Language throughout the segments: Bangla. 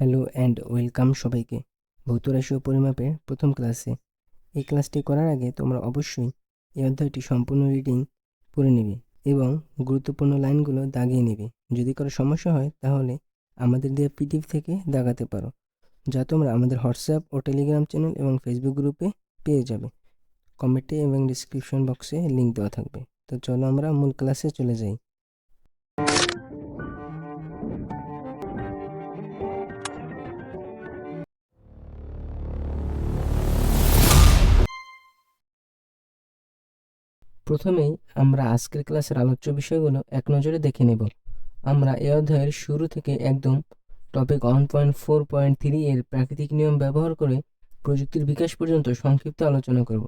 হ্যালো অ্যান্ড ওয়েলকাম সবাইকে ভৌত রাশি ও পরিমাপের প্রথম ক্লাসে। এই ক্লাসটি করার আগে তোমরা অবশ্যই এই অধ্যায়টি সম্পূর্ণ রিডিং পড়ে নেবে এবং গুরুত্বপূর্ণ লাইনগুলো দাগিয়ে নেবে। যদি কারো সমস্যা হয় তাহলে আমাদের দেওয়া পিডিএফ থেকে দাগাতে পারো, যা তোমরা আমাদের হোয়াটসঅ্যাপ ও টেলিগ্রাম চ্যানেল এবং ফেসবুক গ্রুপে পেয়ে যাবে। কমেন্টে এবং ডিসক্রিপশন বক্সে লিঙ্ক দেওয়া থাকবে। তো চলো আমরা মূল ক্লাসে চলে যাই। প্রথমেই আমরা আজকের ক্লাসের আলোচ্য বিষয়গুলো এক নজরে দেখে নেব। আমরা এই অধ্যায়ের শুরু থেকে একদম টপিক 1.4.3 এর প্রাকৃতিক নিয়ম ব্যবহার করে প্রযুক্তির বিকাশ পর্যন্ত সংক্ষিপ্ত আলোচনা করব।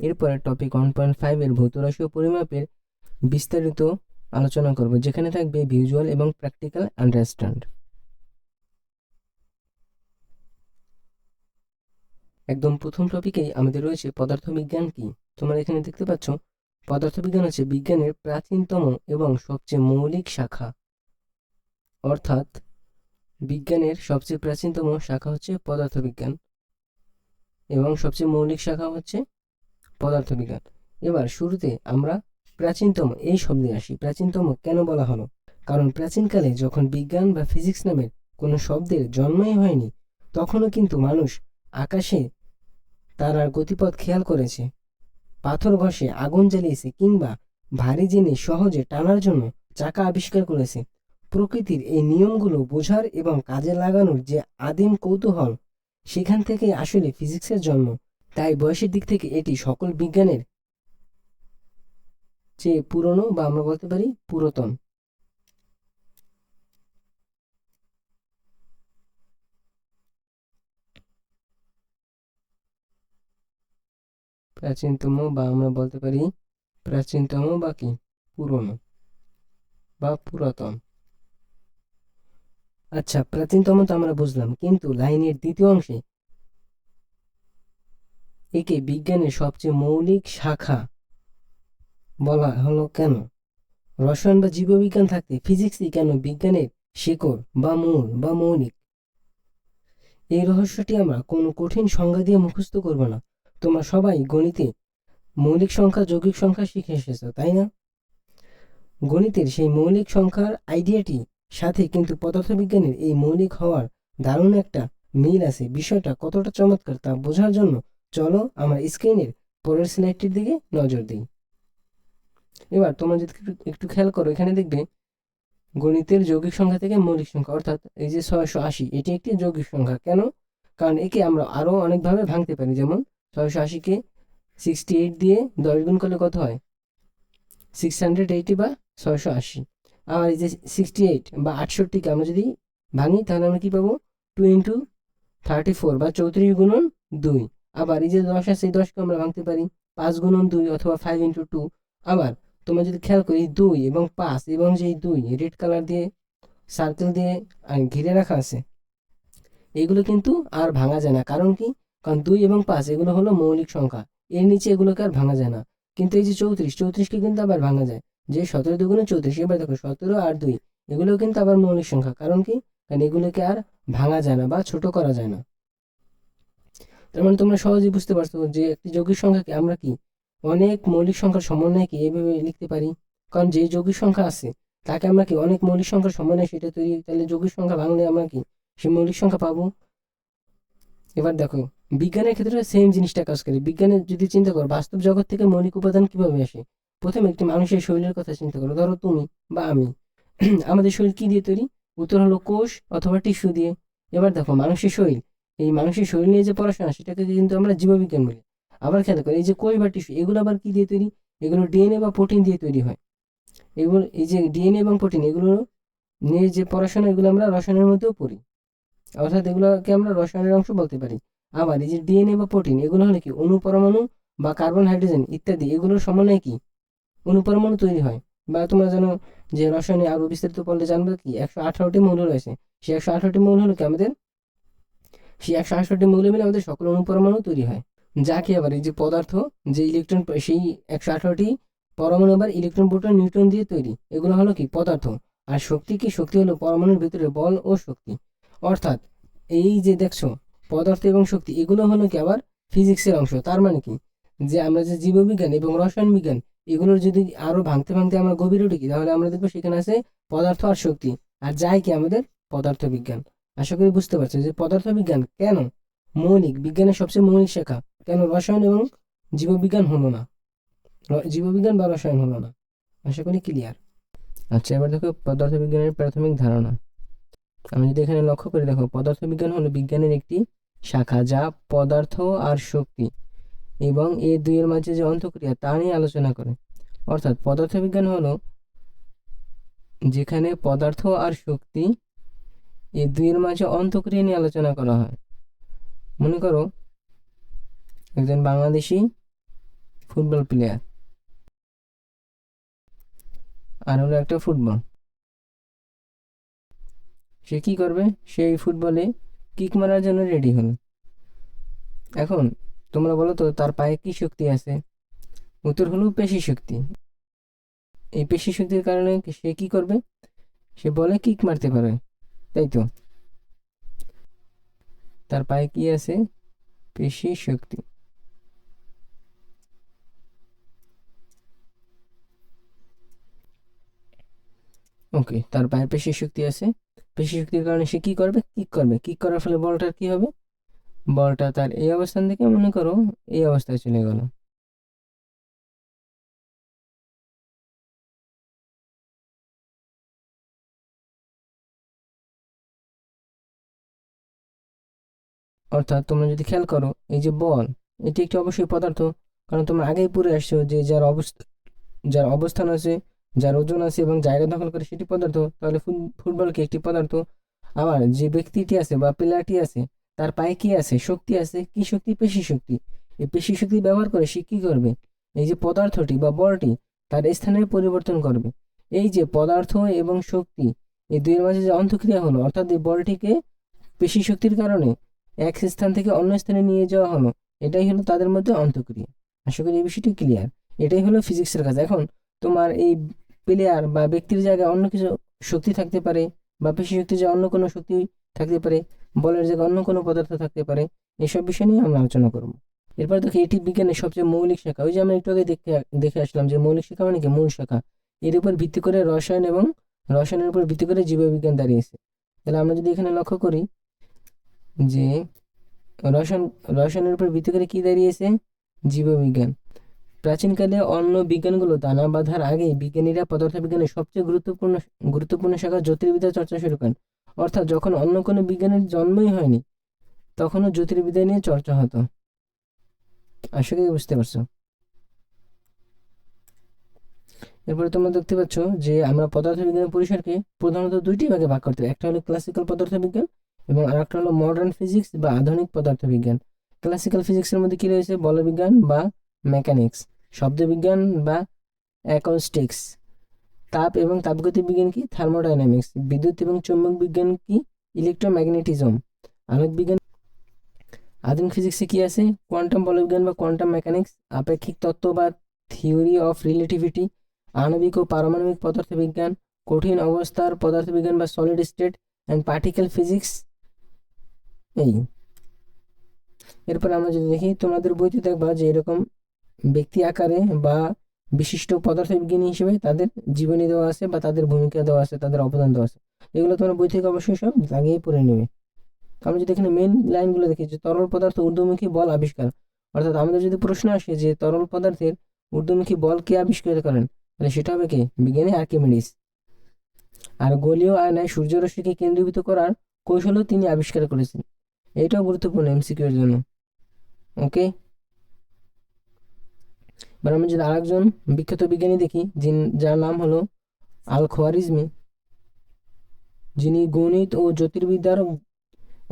এরপরে টপিক 1.5 এর ভৌত রাশি ও পরিমাপের বিস্তারিত আলোচনা করব, যেখানে থাকবে ভিজুয়াল এবং প্র্যাকটিক্যাল আন্ডারস্ট্যান্ড। একদম প্রথম টপিকেই আমাদের রয়েছে পদার্থবিজ্ঞান কি। তোমরা এখানে দেখতে পাচ্ছ পদার্থবিজ্ঞান হচ্ছে বিজ্ঞানের প্রাচীনতম এবং সবচেয়ে মৌলিক শাখা। অর্থাৎ বিজ্ঞানের সবচেয়ে প্রাচীনতম শাখা হচ্ছে পদার্থবিজ্ঞান এবং সবচেয়ে মৌলিক শাখা হচ্ছে পদার্থবিজ্ঞান। এবার শুরুতে আমরা প্রাচীনতম এই শব্দে আসি। প্রাচীনতম কেন বলা হলো? কারণ প্রাচীনকালে যখন বিজ্ঞান বা ফিজিক্স নামের কোনো শব্দের জন্মই হয়নি, তখনও কিন্তু মানুষ আকাশে তারার গতিপথ খেয়াল করেছে, পাথর ঘষে আগুন জ্বালিয়েছে, কিংবা ভারী জিনিস সহজে টানার জন্য চাকা আবিষ্কার করেছে। প্রকৃতির এই নিয়মগুলো বোঝার এবং কাজে লাগানোর যে আদিম কৌতূহল, সেখান থেকে আসলে ফিজিক্সের জন্ম। তাই বয়সের দিক থেকে এটি সকল বিজ্ঞানের চেয়ে পুরনো, বা আমরা বলতে পারি পুরাতন। প্রাচীনতম, বা আমরা বলতে পারি প্রাচীনতম বা কি পুরনো বা পুরাতন। আচ্ছা, প্রাচীনতম তো আমরা বুঝলাম, কিন্তু লাইনের দ্বিতীয় অংশে একে বিজ্ঞানের সবচেয়ে মৌলিক শাখা বলা হলো কেন? রসায়ন বা জীববিজ্ঞান থাকতে ফিজিক্সই কেন বিজ্ঞানের শিকড় বা মূল বা মৌলিক? এই রহস্যটি আমরা কোনো কঠিন সংজ্ঞা দিয়ে মুখস্থ করব না। তোমরা সবাই গণিতে মৌলিক সংখ্যা, যৌগিক সংখ্যা শিখে এসেছো, তাই না? গণিতের সেই মৌলিক সংখ্যার আইডিয়াটি সাথে কিন্তু পদার্থবিজ্ঞানের এই মৌলিক হওয়ার দারুণ একটা মিল আছে। বিষয়টা কতটা চমৎকার তা বোঝার জন্য চলো আমরা স্ক্রিনের পরের স্লাইডটির দিকে নজর দিই। এবার তোমরা যদি একটু খেয়াল করো, এখানে দেখবে গণিতের যৌগিক সংখ্যা থেকে মৌলিক সংখ্যা, অর্থাৎ এই যে 680, এটি একটি যৌগিক সংখ্যা। কেন? কারণ একে আমরা আরো অনেকভাবে ভাঙতে পারি। যেমন 680কে 68 দিয়ে 10 গুণ করলে কত হয়? 680 বা 680। আবার এই যে 68 বা 68কে আমরা যদি ভাঙি, তাহলে আমরা কি পাবো? 2 ইন্টু 34 বা 34 গুণন 2। আবার এই যে 10 আছে, এই 10কে আমরা ভাঙতে পারি 5 গুণন 2 অথবা 5 ইন্টু 2। আবার তোমরা যদি খেয়াল করি 2 এবং 5 এবং যে 2 রেড কালার দিয়ে সার্কেল দিয়ে ঘিরে রাখা আছে, এগুলো কিন্তু আর ভাঙা যায় না। কারণ কি? কারণ 2 এবং 5 এগুলো হলো মৌলিক সংখ্যা, এর নিচে এগুলোকে আর ভাঙা যায় না। কিন্তু এই যে 34কে কিন্তু আবার ভাঙা যায়, যে 17 দুগুণে 34। এবার দেখো 17 আর 2 এগুলোও কিন্তু আবার মৌলিক সংখ্যা। কারণ কি? কারণ এগুলোকে আর ভাঙা যায় না বা ছোট করা যায় না। তার মানে তোমরা সহজেই বুঝতে পারছো যে একটি যৌগিক সংখ্যাকে আমরা কি অনেক মৌলিক সংখ্যার সমন্বয়কে এইভাবে লিখতে পারি। কারণ যে যৌগিক সংখ্যা আছে তাকে আমরা কি অনেক মৌলিক সংখ্যার সমন্বয় সেটা তৈরি, তাহলে যৌগিক সংখ্যা ভাঙলে আমরা কি সেই মৌলিক সংখ্যা পাবো। এবার দেখো বিজ্ঞানের ক্ষেত্রে সেম জিনিসটা কাজ করে। বিজ্ঞানের যদি চিন্তা করো বাস্তব জগৎ থেকে মৌলিক উপাদান কিভাবে আসে, প্রথমে একটি মানুষের শরীরের কথা চিন্তা করো। ধরো তুমি বা আমি, আমাদের শরীর কি দিয়ে তৈরি? উত্তর হলো কোষ অথবা টিস্যু দিয়ে। এবার দেখো মানুষের শরীর, এই মানুষের শরীর নিয়ে যে পড়াশোনা, সেটাকে কিন্তু আমরা জীববিজ্ঞান বলি। আবার খেয়াল করি এই যে কোষ বা টিস্যু, এগুলো আবার কি দিয়ে তৈরি? এগুলো ডিএনএ বা প্রোটিন দিয়ে তৈরি হয়। এগুলো এই যে ডিএনএ এবং প্রোটিন, এগুলো নিয়ে যে পড়াশোনা, এগুলো আমরা রসায়নের মধ্যেও পড়ি, অর্থাৎ এগুলোকে আমরা রসায়নের অংশ বলতে পারি। আবার এই যে ডিএনএ বা প্রোটিন, এগুলো হলো কি অনুপরমাণু বা কার্বন, হাইড্রোজেন ইত্যাদি এগুলোর সমন্বয়ে কি অনুপরমাণু তৈরি হয়। বা তোমরা জানো যে রসায়নে আরো বিস্তারিত পড়লে জানবে কি 118টি মৌল রয়েছে। সেই 118টি মৌল হলো কি আমাদের, সেই 118টি মৌল মিলে আমাদের সকল অনুপরমাণু তৈরি হয়। যাকে আবার এই যে পদার্থ, যে ইলেকট্রন, সেই 118টি পরমাণু আবার ইলেকট্রন, প্রোটন, নিউট্রন দিয়ে তৈরি। এগুলো হলো কি পদার্থ। আর শক্তি কি? শক্তি হলো পরমাণুর ভিতরে বল ও শক্তি। অর্থাৎ এই যে দেখছো পদার্থ এবং শক্তি এগুলো হলো কি আবার ফিজিক্সের অংশ। তার মানে কি যে আমরা যে জীববিজ্ঞান এবং রসায়ন বিজ্ঞান এগুলোর যদি আরো ভাঙতে ভাঙতে আমরা গভীরে ঢুকি তাহলে আমরা দেখবো সেখানে আছে পদার্থ আর শক্তি, আর যাই কি আমাদের পদার্থ বিজ্ঞান। আশা করি বুঝতে পারছো যে পদার্থ বিজ্ঞান কেন মৌলিক, বিজ্ঞানের সবচেয়ে মৌলিক শাখা, কেন রসায়ন এবং জীববিজ্ঞান হলো না, জীববিজ্ঞান বা রসায়ন হলো না। আশা করি ক্লিয়ার। আচ্ছা, এবার দেখো পদার্থবিজ্ঞানের প্রাথমিক ধারণা। আমি যদি এখানে লক্ষ্য করে দেখো, পদার্থবিজ্ঞান হলো বিজ্ঞানের একটি শাখা যা পদার্থ আর শক্তি এবং এই দুইয়ের মাঝে যে অন্তঃক্রিয়া তা নিয়ে আলোচনা করে। অর্থাৎ পদার্থবিজ্ঞান হলো যেখানে পদার্থ আর শক্তি এই দুইয়ের মাঝে অন্তঃক্রিয়া নিয়ে আলোচনা করা হয়। মনে করো একজন বাংলাদেশি ফুটবল প্লেয়ার আর হলো একটা ফুটবল, সে কি করবে, সেই ফুটবলে কিক মারার জন্য রেডি হলো। এখন তোমরা বলো তো তার পায়ে কি শক্তি আছে? উত্তর হলো পেশি শক্তি। এই পেশি শক্তির কারণে সে কি করবে, সে বলে কিক মারতে পারে, তাই তো? তার পায়ে কি আছে? পেশি শক্তি। ওকে, তার পায়ে পেশি শক্তি আছে, পেশি শক্তির কারণে সে কি করবে, কিক করবে। কিক করার ফলে বলটার কি হবে, বলটা তার এই অবস্থান থেকে মনে করো এই অবস্থায় চলে গেল। অর্থাৎ তোমরা যদি খেয়াল করো এই যে বল, এটি একটি অবশ্যই পদার্থ, কারণ তোমরা আগেই পড়ে আসছো যে যার অবস্থান আছে, যার ওজন আছে এবং জায়গা দখল করে সেটি পদার্থ, তাহলে ফুটবল কি একটি পদার্থ। আবার যে ব্যক্তিটি আছে বা প্লেয়ারটি আছে তার পায়ে কি আছে, শক্তি আছে, কি শক্তি, পেশি শক্তি। এই পেশি শক্তি ব্যবহার করে সে কি করবে, এই যে পদার্থটি বা বলটি তার স্থানের পরিবর্তন করবে। এই যে পদার্থ এবং শক্তি এই দুইয়ের মাঝে যে অন্তঃক্রিয়া হলো, অর্থাৎ এই বলটিকে পেশি শক্তির কারণে এক স্থান থেকে অন্য স্থানে নিয়ে যাওয়া হলো, এটাই হলো তাদের মধ্যে অন্তঃক্রিয়া। আশা করি এই বিষয়টি ক্লিয়ার। এটাই হলো ফিজিক্সের কাজ। এখন তোমার এই প্লেয়ার বা ব্যক্তির জায়গায় অন্য কিছু শক্তি থাকতে পারে, বা পেশি শক্তির জায়গায় অন্য কোনো শক্তি থাকতে পারে, বলের জায়গায় অন্য কোনো পদার্থ থাকতে পারে। এসব বিষয় নিয়ে আমরা আলোচনা করবো। এরপর দেখো এটি বিজ্ঞানের সবচেয়ে মৌলিক শাখা। ওই যে আমরা একটু আগে দেখে আসলাম যে মৌলিক শাখা মানে কি, মূল শাখা। এর উপর ভিত্তি করে রসায়ন এবং রসায়নের উপর ভিত্তি করে জীববিজ্ঞান দাঁড়িয়েছে। তাহলে আমরা যদি এখানে লক্ষ্য করি যে রসায়ন, রসায়নের উপর ভিত্তি করে কি দাঁড়িয়েছে, জীববিজ্ঞান। প্রাচীনকালে অন্য বিজ্ঞানগুলো দানা বাঁধার আগেই বিজ্ঞানীরা পদার্থবিজ্ঞানের সবচেয়ে গুরুত্বপূর্ণ শাখা জ্যোতির্বিদ্যা চর্চা শুরু করেন। অর্থাৎ যখন অন্য কোনো বিজ্ঞানের জন্মই হয়নি তখনও জ্যোতির্বিদ্যা নিয়ে চর্চা হতো। আশা করি বুঝতে পারছো। এরপরে তোমরা দেখতে পাচ্ছ যে আমরা পদার্থবিজ্ঞানের পরিসরকে প্রধানত দুইটি ভাগে ভাগ করতে পারি। একটা হলো ক্লাসিক্যাল পদার্থবিজ্ঞান এবং আরেকটা হলো মডার্ন ফিজিক্স বা আধুনিক পদার্থবিজ্ঞান। ক্লাসিক্যাল ফিজিক্সের মধ্যে কি রয়েছে, বলবিজ্ঞান বা মেকানিক্স, শব্দবিজ্ঞান বা অ্যাকোস্টিক্স, তাপ এবং তাপগতিক বিজ্ঞান কি, থার্মোডাইনামিক্স, বিদ্যুৎ এবং চৌম্বক বিজ্ঞান কি, ইলেকট্রোম্যাগনেটিজম, আলোক বিজ্ঞান। আধুনিক ফিজিক্সে কি আছে, কোয়ান্টাম বলবিজ্ঞান বা কোয়ান্টাম মেকানিক্স, আপেক্ষিক তত্ত্ব বা থিওরি অফ রিলেটিভিটি, আণবিক ও পারমাণবিক পদার্থবিজ্ঞান, কঠিন অবস্থার পদার্থবিজ্ঞান বা solid state and particle physics. এই এরপর আমরা যদি দেখি তোমাদের বইতে দেখবা যে এরকম ব্যক্তি আকারে বা বিশিষ্ট পদার্থবিজ্ঞানী হিসেবে তাদের জীবনী দেওয়া আছে বা তাদের ভূমিকা দেওয়া আছে, তাদের অবদান দেওয়া আছে। এগুলো তোমরা বই থেকে অবশ্যই সব লাগিয়ে পড়ে নেবে। আমরা যদি এখানে মেন লাইনগুলো দেখি যে তরল পদার্থ ঊর্ধ্বমুখী বল আবিষ্কার, অর্থাৎ আমাদের যদি প্রশ্ন আসে যে তরল পদার্থের ঊর্ধ্বমুখী বল কে আবিষ্কার করেন, তাহলে সেটা হবে কে, বিজ্ঞানী আর্কিমিডিস। আর গোলীয় আয়নায় সূর্যরশ্মিকে কেন্দ্রীভূত করার কৌশলও তিনি আবিষ্কার করেছেন। এটাও গুরুত্বপূর্ণ এমসিকিউ এর জন্য। ওকে, এবার আমরা যদি আরেকজন বিখ্যাত বিজ্ঞানী দেখি যার নাম হলো আল খোয়ারিজমি, যিনি গণিত ও জ্যোতির্বিদ্যার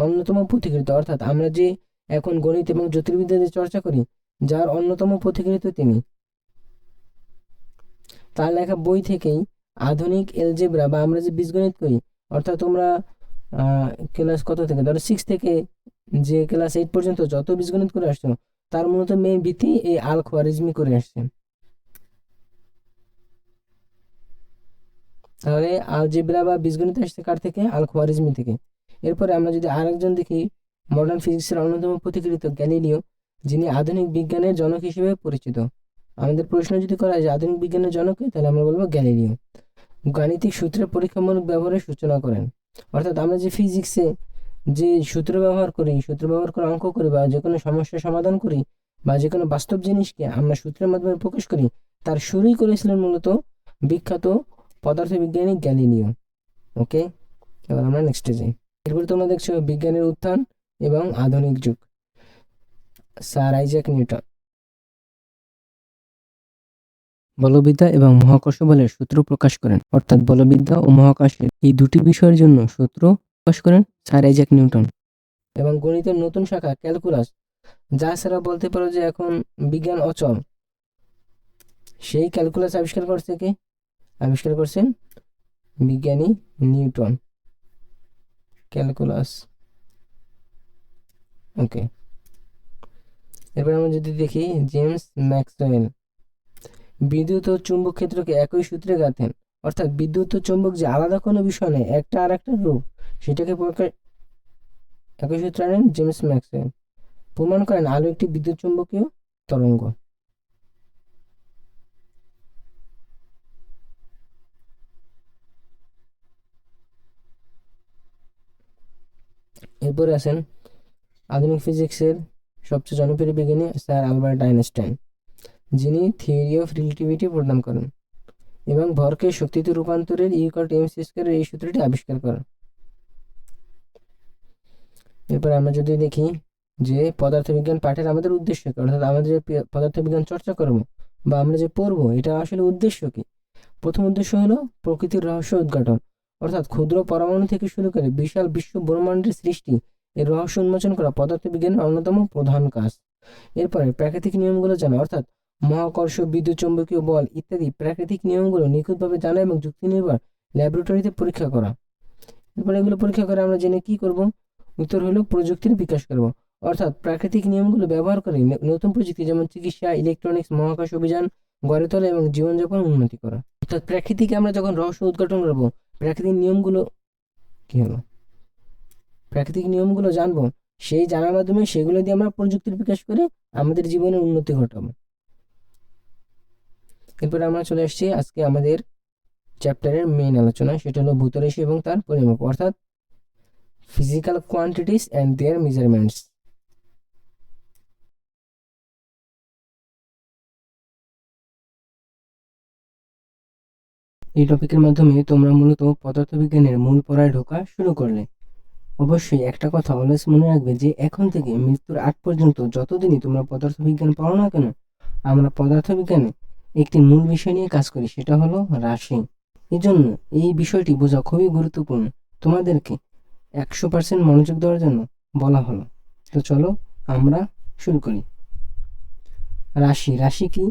অন্যতম পথিকৃৎ। অর্থাৎ আমরা যে এখন গণিত এবং জ্যোতির্বিদ্যা যে চর্চা করি, যার অন্যতম পথিকৃৎ তিনি। তার লেখা বই থেকেই আধুনিক এলজেব্রা বা আমরা যে বীজগণিত করি, অর্থাৎ তোমরা ক্লাস কত থেকে, ধরো 6 থেকে যে ক্লাস 8 পর্যন্ত যত বীজগণিত করে আসছো, তার মূলত মেইন ভিত্তি এই আল খোয়ারিজমি করে আসছেন। তাহলে আলজেব্রা বা বীজগণিত আসছে কার থেকে, আল খোয়ারিজমি থেকে। এরপরে আমরা যদি আরেকজন দেখি, মডার্ন ফিজিক্সের অন্যতম পথিকৃৎ গ্যালিলিও, যিনি আধুনিক বিজ্ঞানের জনক হিসেবে পরিচিত। আমাদের প্রশ্ন যদি করা হয় যে আধুনিক বিজ্ঞানের জনক কে, তাহলে আমরা বলবো গ্যালিলিও। গাণিতিক সূত্রের পরীক্ষামূলক ব্যবহারের সূচনা করেন। অর্থাৎ আমরা যে ফিজিক্সে যে সূত্র ব্যবহার করি, সূত্র ব্যবহার করে অঙ্ক করি বা যে কোনো সমস্যার সমাধান করি বা যে কোনো বাস্তব জিনিসকে আমরা সূত্রের মাধ্যমে প্রকাশ করি, তার শুরুই করেছিলেন মূলত বিখ্যাত পদার্থবিজ্ঞানী গ্যালিলিও। ওকে, এবার আমরা নেক্সটে যাই। এরপরে তোমরা দেখছো বিজ্ঞানের উত্থান এবং আধুনিক যুগ। স্যার আইজ্যাক নিউটন বলবিদ্যা এবং মহাকর্ষ বলের সূত্র প্রকাশ করেন। অর্থাৎ বলবিদ্যা ও মহাকাশের এই দুটি বিষয়ের জন্য সূত্র প্রকাশ করেন স্যার আইজ্যাক নিউটন। এবং গণিতের নতুন শাখা ক্যালকুলাস, যা ছাড়া বলতে পারো যে এখন বিজ্ঞান অচল, সেই ক্যালকুলাস আবিষ্কার করছেন বিজ্ঞানী নিউটন। ক্যালকুলাস। ওকে, এরপর আমরা যদি দেখি জেমস ম্যাক্সওয়েল বিদ্যুৎ ও চুম্বক ক্ষেত্রকে একই সূত্রে গাঁথেন। অর্থাৎ বিদ্যুৎ ও চুম্বক যে আলাদা কোনো বিষয় নয়, একটা আর একটা রূপ, সেটাকে একই সূত্রে আনেন জেমস ম্যাক্সওয়েল। প্রমাণ করেন আলো একটি বিদ্যুৎ চুম্বকীয় তরঙ্গ। এরপরে আসেন আধুনিক ফিজিক্সের সবচেয়ে জনপ্রিয় বিজ্ঞানী স্যার আলবার্ট আইনস্টাইন, যিনি থিওরি অফ রিলেটিভিটি প্রদান করেন এবং ভরকে শক্তিতে রূপান্তরের E=mc² এই সূত্রটি আবিষ্কার করেন। এরপর আমরা যদি দেখি যে পদার্থবিজ্ঞান পাঠের আমাদের উদ্দেশ্য কি, অর্থাৎ আমাদের যে পদার্থবিজ্ঞান চর্চা করবো বা আমরা যে পড়বো, এটা আসলে উদ্দেশ্য কি। প্রথম উদ্দেশ্য হলো প্রকৃতির রহস্য উদ্ঘাটন, অর্থাৎ ক্ষুদ্র পরমাণু থেকে শুরু করে বিশাল বিশ্ব ব্রহ্মাণ্ডের সৃষ্টি, এর রহস্য উন্মোচন করা পদার্থবিজ্ঞানের অন্যতম প্রধান কাজ। এরপরে প্রাকৃতিক নিয়মগুলো জানা, অর্থাৎ মহাকর্ষ, বিদ্যুৎ চৌম্বকীয় বল ইত্যাদি প্রাকৃতিক নিয়মগুলো নিখুঁতভাবে জানা এবং যুক্তি নির্ভর ল্যাবরেটরিতে পরীক্ষা করা। এরপরে এগুলো পরীক্ষা করে আমরা জেনে কি করব, উত্তর হলো প্রযুক্তির বিকাশ করব। অর্থাৎ প্রাকৃতিক নিয়মগুলো ব্যবহার করে নতুন প্রযুক্তি যেমন চিকিৎসা, ইলেকট্রনিক্স, মহাকাশ অভিযান গড়ে তোলা এবং জীবনযাপন উন্নতি করা। অর্থাৎ প্রাকৃতিকে আমরা যখন রহস্য উদ্ঘাটন করবো, প্রাকৃতিক নিয়মগুলো কি হলো, প্রাকৃতিক নিয়মগুলো জানবো, সেই জানার মাধ্যমে সেগুলো দিয়ে আমরা প্রযুক্তির বিকাশ করে আমাদের জীবনের উন্নতি ঘটাবো। এরপরে আমরা চলে আসছি আজকে আমাদের চ্যাপ্টারের মেইন আলোচনা, সেটা হলো ভৌত রাশি এবং তার পরিমাপ, অর্থাৎ physical quantities and their measurements. এই টপিকের মাধ্যমে তোমরা মূলত পদার্থবিজ্ঞানের মূল পড়ায় ঢোকা শুরু করলে। অবশ্যই একটা কথা অলওয়েজ মনে রাখবে যে এখন থেকে মৃত্যুর আগ পর্যন্ত যতদিনই তোমরা পদার্থবিজ্ঞান পড়ো না কেন, আমরা পদার্থবিজ্ঞানে একটি মূল বিষয় নিয়ে কাজ করি, সেটা হলো রাশি। এই জন্য এই বিষয়টি বোঝা খুবই গুরুত্বপূর্ণ। তোমাদেরকে 100% মনোযোগ দেওয়ার জন্য বলা হলো। তো চলো আমরা শুরু করি। রাশি কি?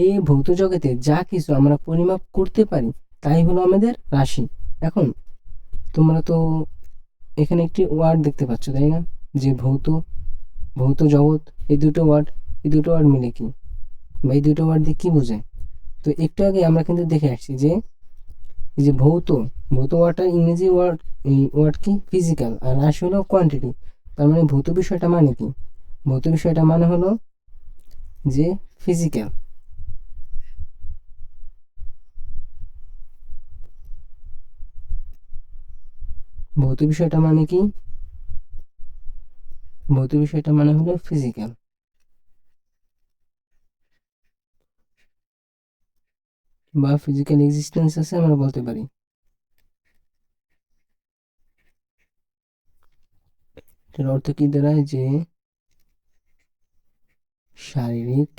এই ভৌত জগতে যা কিছু আমরা পরিমাপ করতে পারি তাই হলো আমাদের রাশি। এখন তোমরা তো এখানে একটি ওয়ার্ড দেখতে পাচ্ছ, তাই না, যে ভৌত জগৎ, এই দুটো ওয়ার্ড মিলে কি, বা এই দুটো ওয়ার্ড দিয়ে কি বোঝায়। তো একটু আগে আমরা কিন্তু দেখে আসছি যে এই যে ভৌত ওয়ার্ডটা ইংরেজি ওয়ার্ড কি ফিজিক্যাল, আর রাশি হলো কোয়ান্টিটি। তার মানে ভৌত বিষয়টা মানে কি, ভৌত বিষয়টা মানে হলো যে ফিজিক্যাল। ভৌত বিষয়টা মানে কি, ভৌত বিষয়টা মানে হলো ফিজিক্যাল। বা ফিজিক্যাল এক্সিস্টেন্স আছে আমরা বলতে পারি। এর অর্থ কি দাঁড়ায়, যে শারীরিক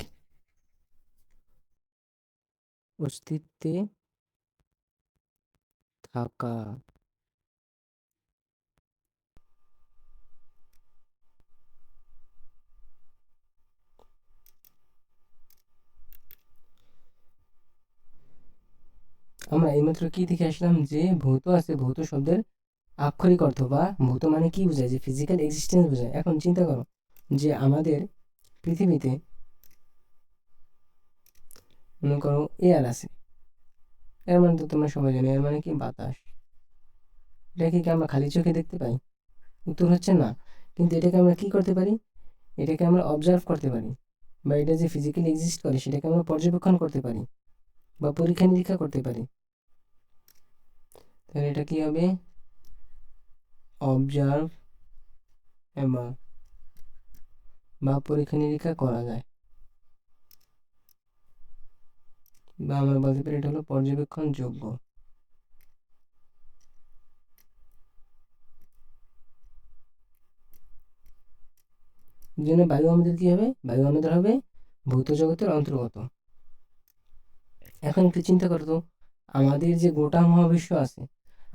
অস্তিত্বে থাকা। আমরা এইমাত্র কি দেখে আসলাম, যে ভৌত আছে, ভৌত শব্দের আক্ষরিক অর্থ বা ভৌত মানে কি বোঝায়, যে ফিজিক্যাল এক্সিস্টেন্স বোঝায়। এখন চিন্তা করো যে আমাদের পৃথিবীতে মনে করো এয়ার আছে, এয়ার মানে তো তোমরা সবাই জানো, এয়ার মানে কি বাতাস। এটাকে কি আমরা খালি চোখে দেখতে পাই? উত্তর হচ্ছে না। কিন্তু এটাকে আমরা কি করতে পারি, এটাকে আমরা অবজার্ভ করতে পারি, বা এটা যে ফিজিক্যালি এক্সিস্ট করে সেটাকে আমরা পর্যবেক্ষণ করতে পারি বা পরীক্ষা নিরীক্ষা করতে পারি। তাহলে এটা কি হবে, অবজার্ভ বা পরীক্ষা নিরীক্ষা করা যায়, বা আমরা বলতে পারি এটা হলো পর্যবেক্ষণযোগ্য। জন্য বায়ু আমাদের কি হবে, বায়ু আমাদের হবে ভৌত জগতের অন্তর্গত। এখন একটু চিন্তা করতো, আমাদের যে গোটা মহাবিশ্ব আছে,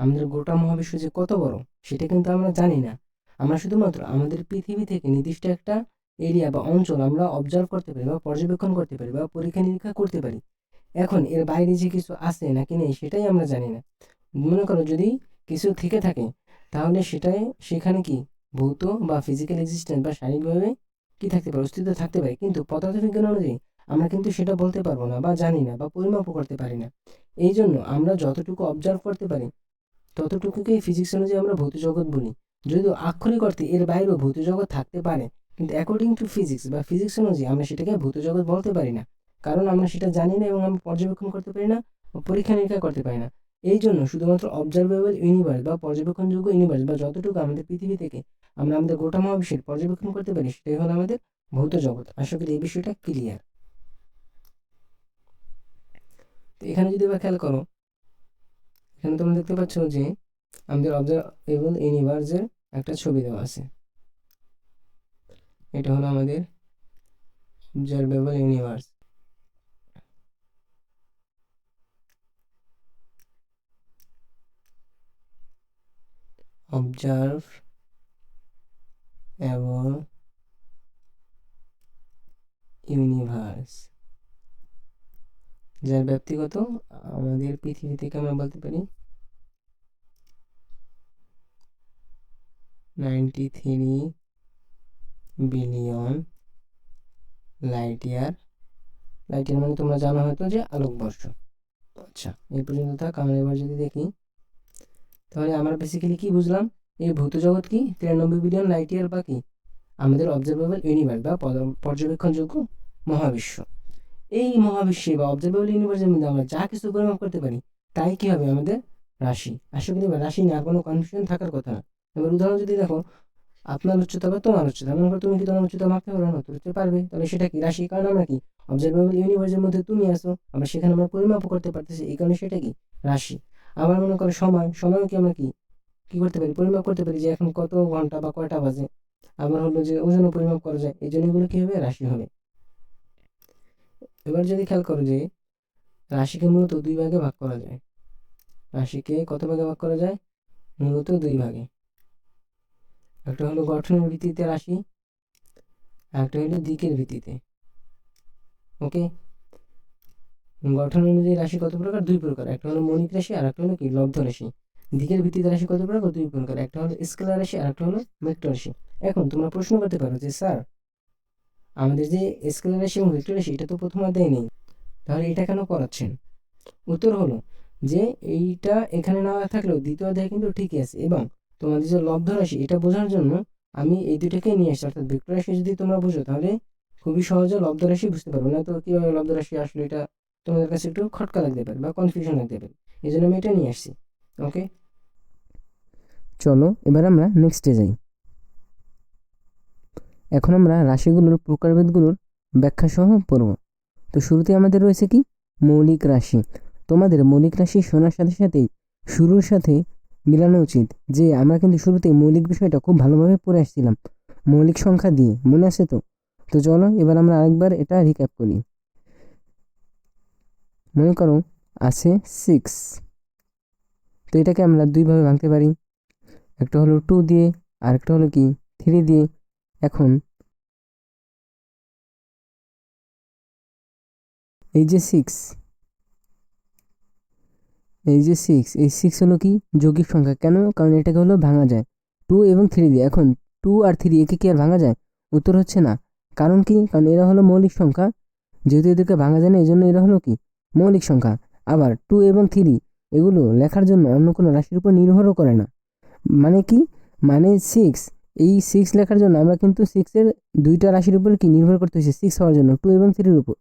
আমাদের গোটা মহাবিশ্ব যে কত বড় সেটা কিন্তু আমরা জানি না। আমরা শুধুমাত্র আমাদের পৃথিবী থেকে নির্দিষ্ট একটা এরিয়া বা অঞ্চল আমরা অবজার্ভ করতে পারি বা পর্যবেক্ষণ করতে পারি বা পরীক্ষা নিরীক্ষা করতে পারি। এখন এর বাইরে যে কিছু আছে নাকি নেই সেটাই আমরা জানি না। মনে করো যদি কিছু থেকে থাকে তাহলে সেটাই সেখানে কি ভৌত বা ফিজিক্যাল এক্সিস্টেন্স বা শারীরিকভাবে কি থাকতে পারে, অস্তিত্ব থাকতে পারে, কিন্তু পদার্থবিজ্ঞান অনুযায়ী আমরা কিন্তু সেটা বলতে পারবো না বা জানি না বা পরিমাপও করতে পারি না। এই জন্য আমরা যতটুকু অবজার্ভ করতে পারি ততটুকুকেই ফিজিক্স অনুযায়ী আমরা ভৌত জগৎ বলি। যদিও আক্ষরিক অর্থে এর বাইরেও ভৌত জগৎ থাকতে পারে, কিন্তু অ্যাকর্ডিং টু ফিজিক্স বা ফিজিক্স অনুযায়ী আমরা সেটাকে ভৌত জগৎ বলতে পারি না, কারণ আমরা সেটা জানি না এবং আমরা পর্যবেক্ষণ করতে পারি না বা পরীক্ষা নিরীক্ষা করতে পারি না। এই জন্য শুধুমাত্র অবজারভেবল ইউনিভার্স বা পর্যবেক্ষণযোগ্য ইউনিভার্স বা যতটুকু আমাদের পৃথিবী থেকে আমরা আমাদের গোটা মহাবিশ্বের পর্যবেক্ষণ করতে পারি সেটাই হলো আমাদের ভৌত জগৎ। আশা করি এই বিষয়টা ক্লিয়ার। তো এখানে যদি এবার খেয়াল করো, এখানে তোমরা দেখতে পাচ্ছ যে আমাদের অবজারভেবল ইউনিভার্সের একটা ছবি দেওয়া আছে। এটা হলো আমাদের অবজারভেবল ইউনিভার্স। অবজারভেবল ইউনিভার্স যার ব্যক্তিগত আমাদের পৃথিবী থেকে আমরা বলতে পারি 93 billion light year. Light year মানে তোমরা জানো হয়তো যে আলোকবর্ষ। আচ্ছা, এই পর্যন্ত থাক। আমরা এবার যদি দেখি তাহলে আমরা বেসিক্যালি কি বুঝলাম, এই ভৌত জগৎ কি 93 বিলিয়ন লাইট ইয়ার বা কি আমাদের অবজারভেবল ইউনিভার্স বা পর্যবেক্ষণযোগ্য মহাবিশ্ব। এই মহাবিশ্বে বা অবজারভেবল ইউনিভার্সের মধ্যে আমরা যা কিছু পরিমাপ করতে পারি তাই কি হবে আমাদের রাশি। আশা করি রাশি নিয়ে আর কোনো কনফিউশন থাকার কথা না। এবার উদাহরণ যদি দেখো, আপনার উচ্চতা বা তোমার উচ্চতা, মনে করো তুমি কি তোমার উচ্চতা মাপতে পারবে না, উঠতে পারবে, তাহলে সেটা কি রাশি, কারণ আমরা কি অবজারভেবল ইউনিভার্সের মধ্যে তুমি আসো, আমরা সেখানে আমরা পরিমাপও করতে পারতেছি, এই কারণে সেটা কি রাশি। আবার মনে করো সময়ও কি আমরা কি কি করতে পারি, পরিমাপ করতে পারি যে এখন কত ঘন্টা বা কয়টা বাজে। আবার হলো যে ওজনও পরিমাপ করা যায়, এই জন্য এগুলো কি হবে রাশি হবে। এবার যদি খেয়াল করো যে রাশিকে মূলত দুই ভাগে ভাগ করা যায়। রাশিকে কত ভাগে ভাগ করা যায়, মূলত দুই ভাগে। একটা হলো গঠনের ভিত্তিতে রাশি, একটা হলো দিকের ভিত্তিতে। ওকে, গঠন অনুযায়ী রাশি কত প্রকার, দুই প্রকার, একটা হলো মৌলিক রাশি আর একটা হলো কি লব্ধ রাশি। দিকের ভিত্তিতে রাশি কত প্রকার, দুই প্রকার, একটা হলো স্কেলার রাশি আর একটা হলো ভেক্টর রাশি। এখন তোমরা প্রশ্ন করতে পারো যে স্যার আমাদের যে স্কেলার রাশি এবং ভেক্টর রাশি এটা তো প্রথম অধ্যায়ে নেই, তাহলে এটা কেন পড়াচ্ছেন। উত্তর হলো যে এইটা এখানে না থাকলেও দ্বিতীয় অধ্যায়ে কিন্তু ঠিকই আছে, এবং তোমাদের যে লব্ধ রাশি এটা বোঝার জন্য আমি এই দুইটাকে নিয়ে আসছি। অর্থাৎ ভেক্টর রাশি যদি তোমরা বুঝো তাহলে খুবই সহজে লব্ধ রাশি বুঝতে পারবে, না তো কীভাবে লব্ধ রাশি আসলে এটা তোমাদের কাছে একটু খটকা লাগতে পারে বা কনফিউশন লাগতে পারে, এই জন্য আমি এটা নিয়ে আসছি। ওকে, চলো এবার আমরা নেক্সটে যাই। এখন আমরা রাশিগুলোর প্রকারভেদগুলোর ব্যাখ্যা সহ পড়ব। তো শুরুতে আমাদের রয়েছে কি মৌলিক রাশি। তোমাদের মৌলিক রাশি শোনার সাথে সাথেই শুরুর সাথে মিলানো উচিত যে আমরা কিন্তু শুরুতে মৌলিক বিষয়টা খুব ভালোভাবে পড়ে আসছিলাম মৌলিক সংখ্যা দিয়ে, মনে আছে তো? তো চলো এবার আমরা আরেকবার এটা রিক্যাপ করি। মনে করো আছে 6, তো এটাকে আমরা দুইভাবে ভাঙতে পারি, একটা হলো 2 দিয়ে আর একটা হলো কি 3 দিয়ে। এখন এই যে 6, এই 6 হলো কি যৌগিক সংখ্যা। কেন? কারণ এটাকে হলো ভাঙা যায় 2 এবং 3 দিয়ে। এখন 2 আর 3 একে কি আর ভাঙা যায়? উত্তর হচ্ছে না। কারণ কি? কারণ এরা হলো মৌলিক সংখ্যা, যেহেতু এদেরকে ভাঙা যায় না এই জন্য এরা হলো কি মৌলিক সংখ্যা। আবার 2 এবং 3 এগুলো লেখার জন্য অন্য কোনো রাশির উপর নির্ভরও করে না। মানে কি? মানে 6, এই 6 লেখার জন্য আমরা কিন্তু 6-এর দুইটা রাশির উপর কি নির্ভর করতে হয়েছে 6 হওয়ার জন্য, 2 এবং 3-এর উপর।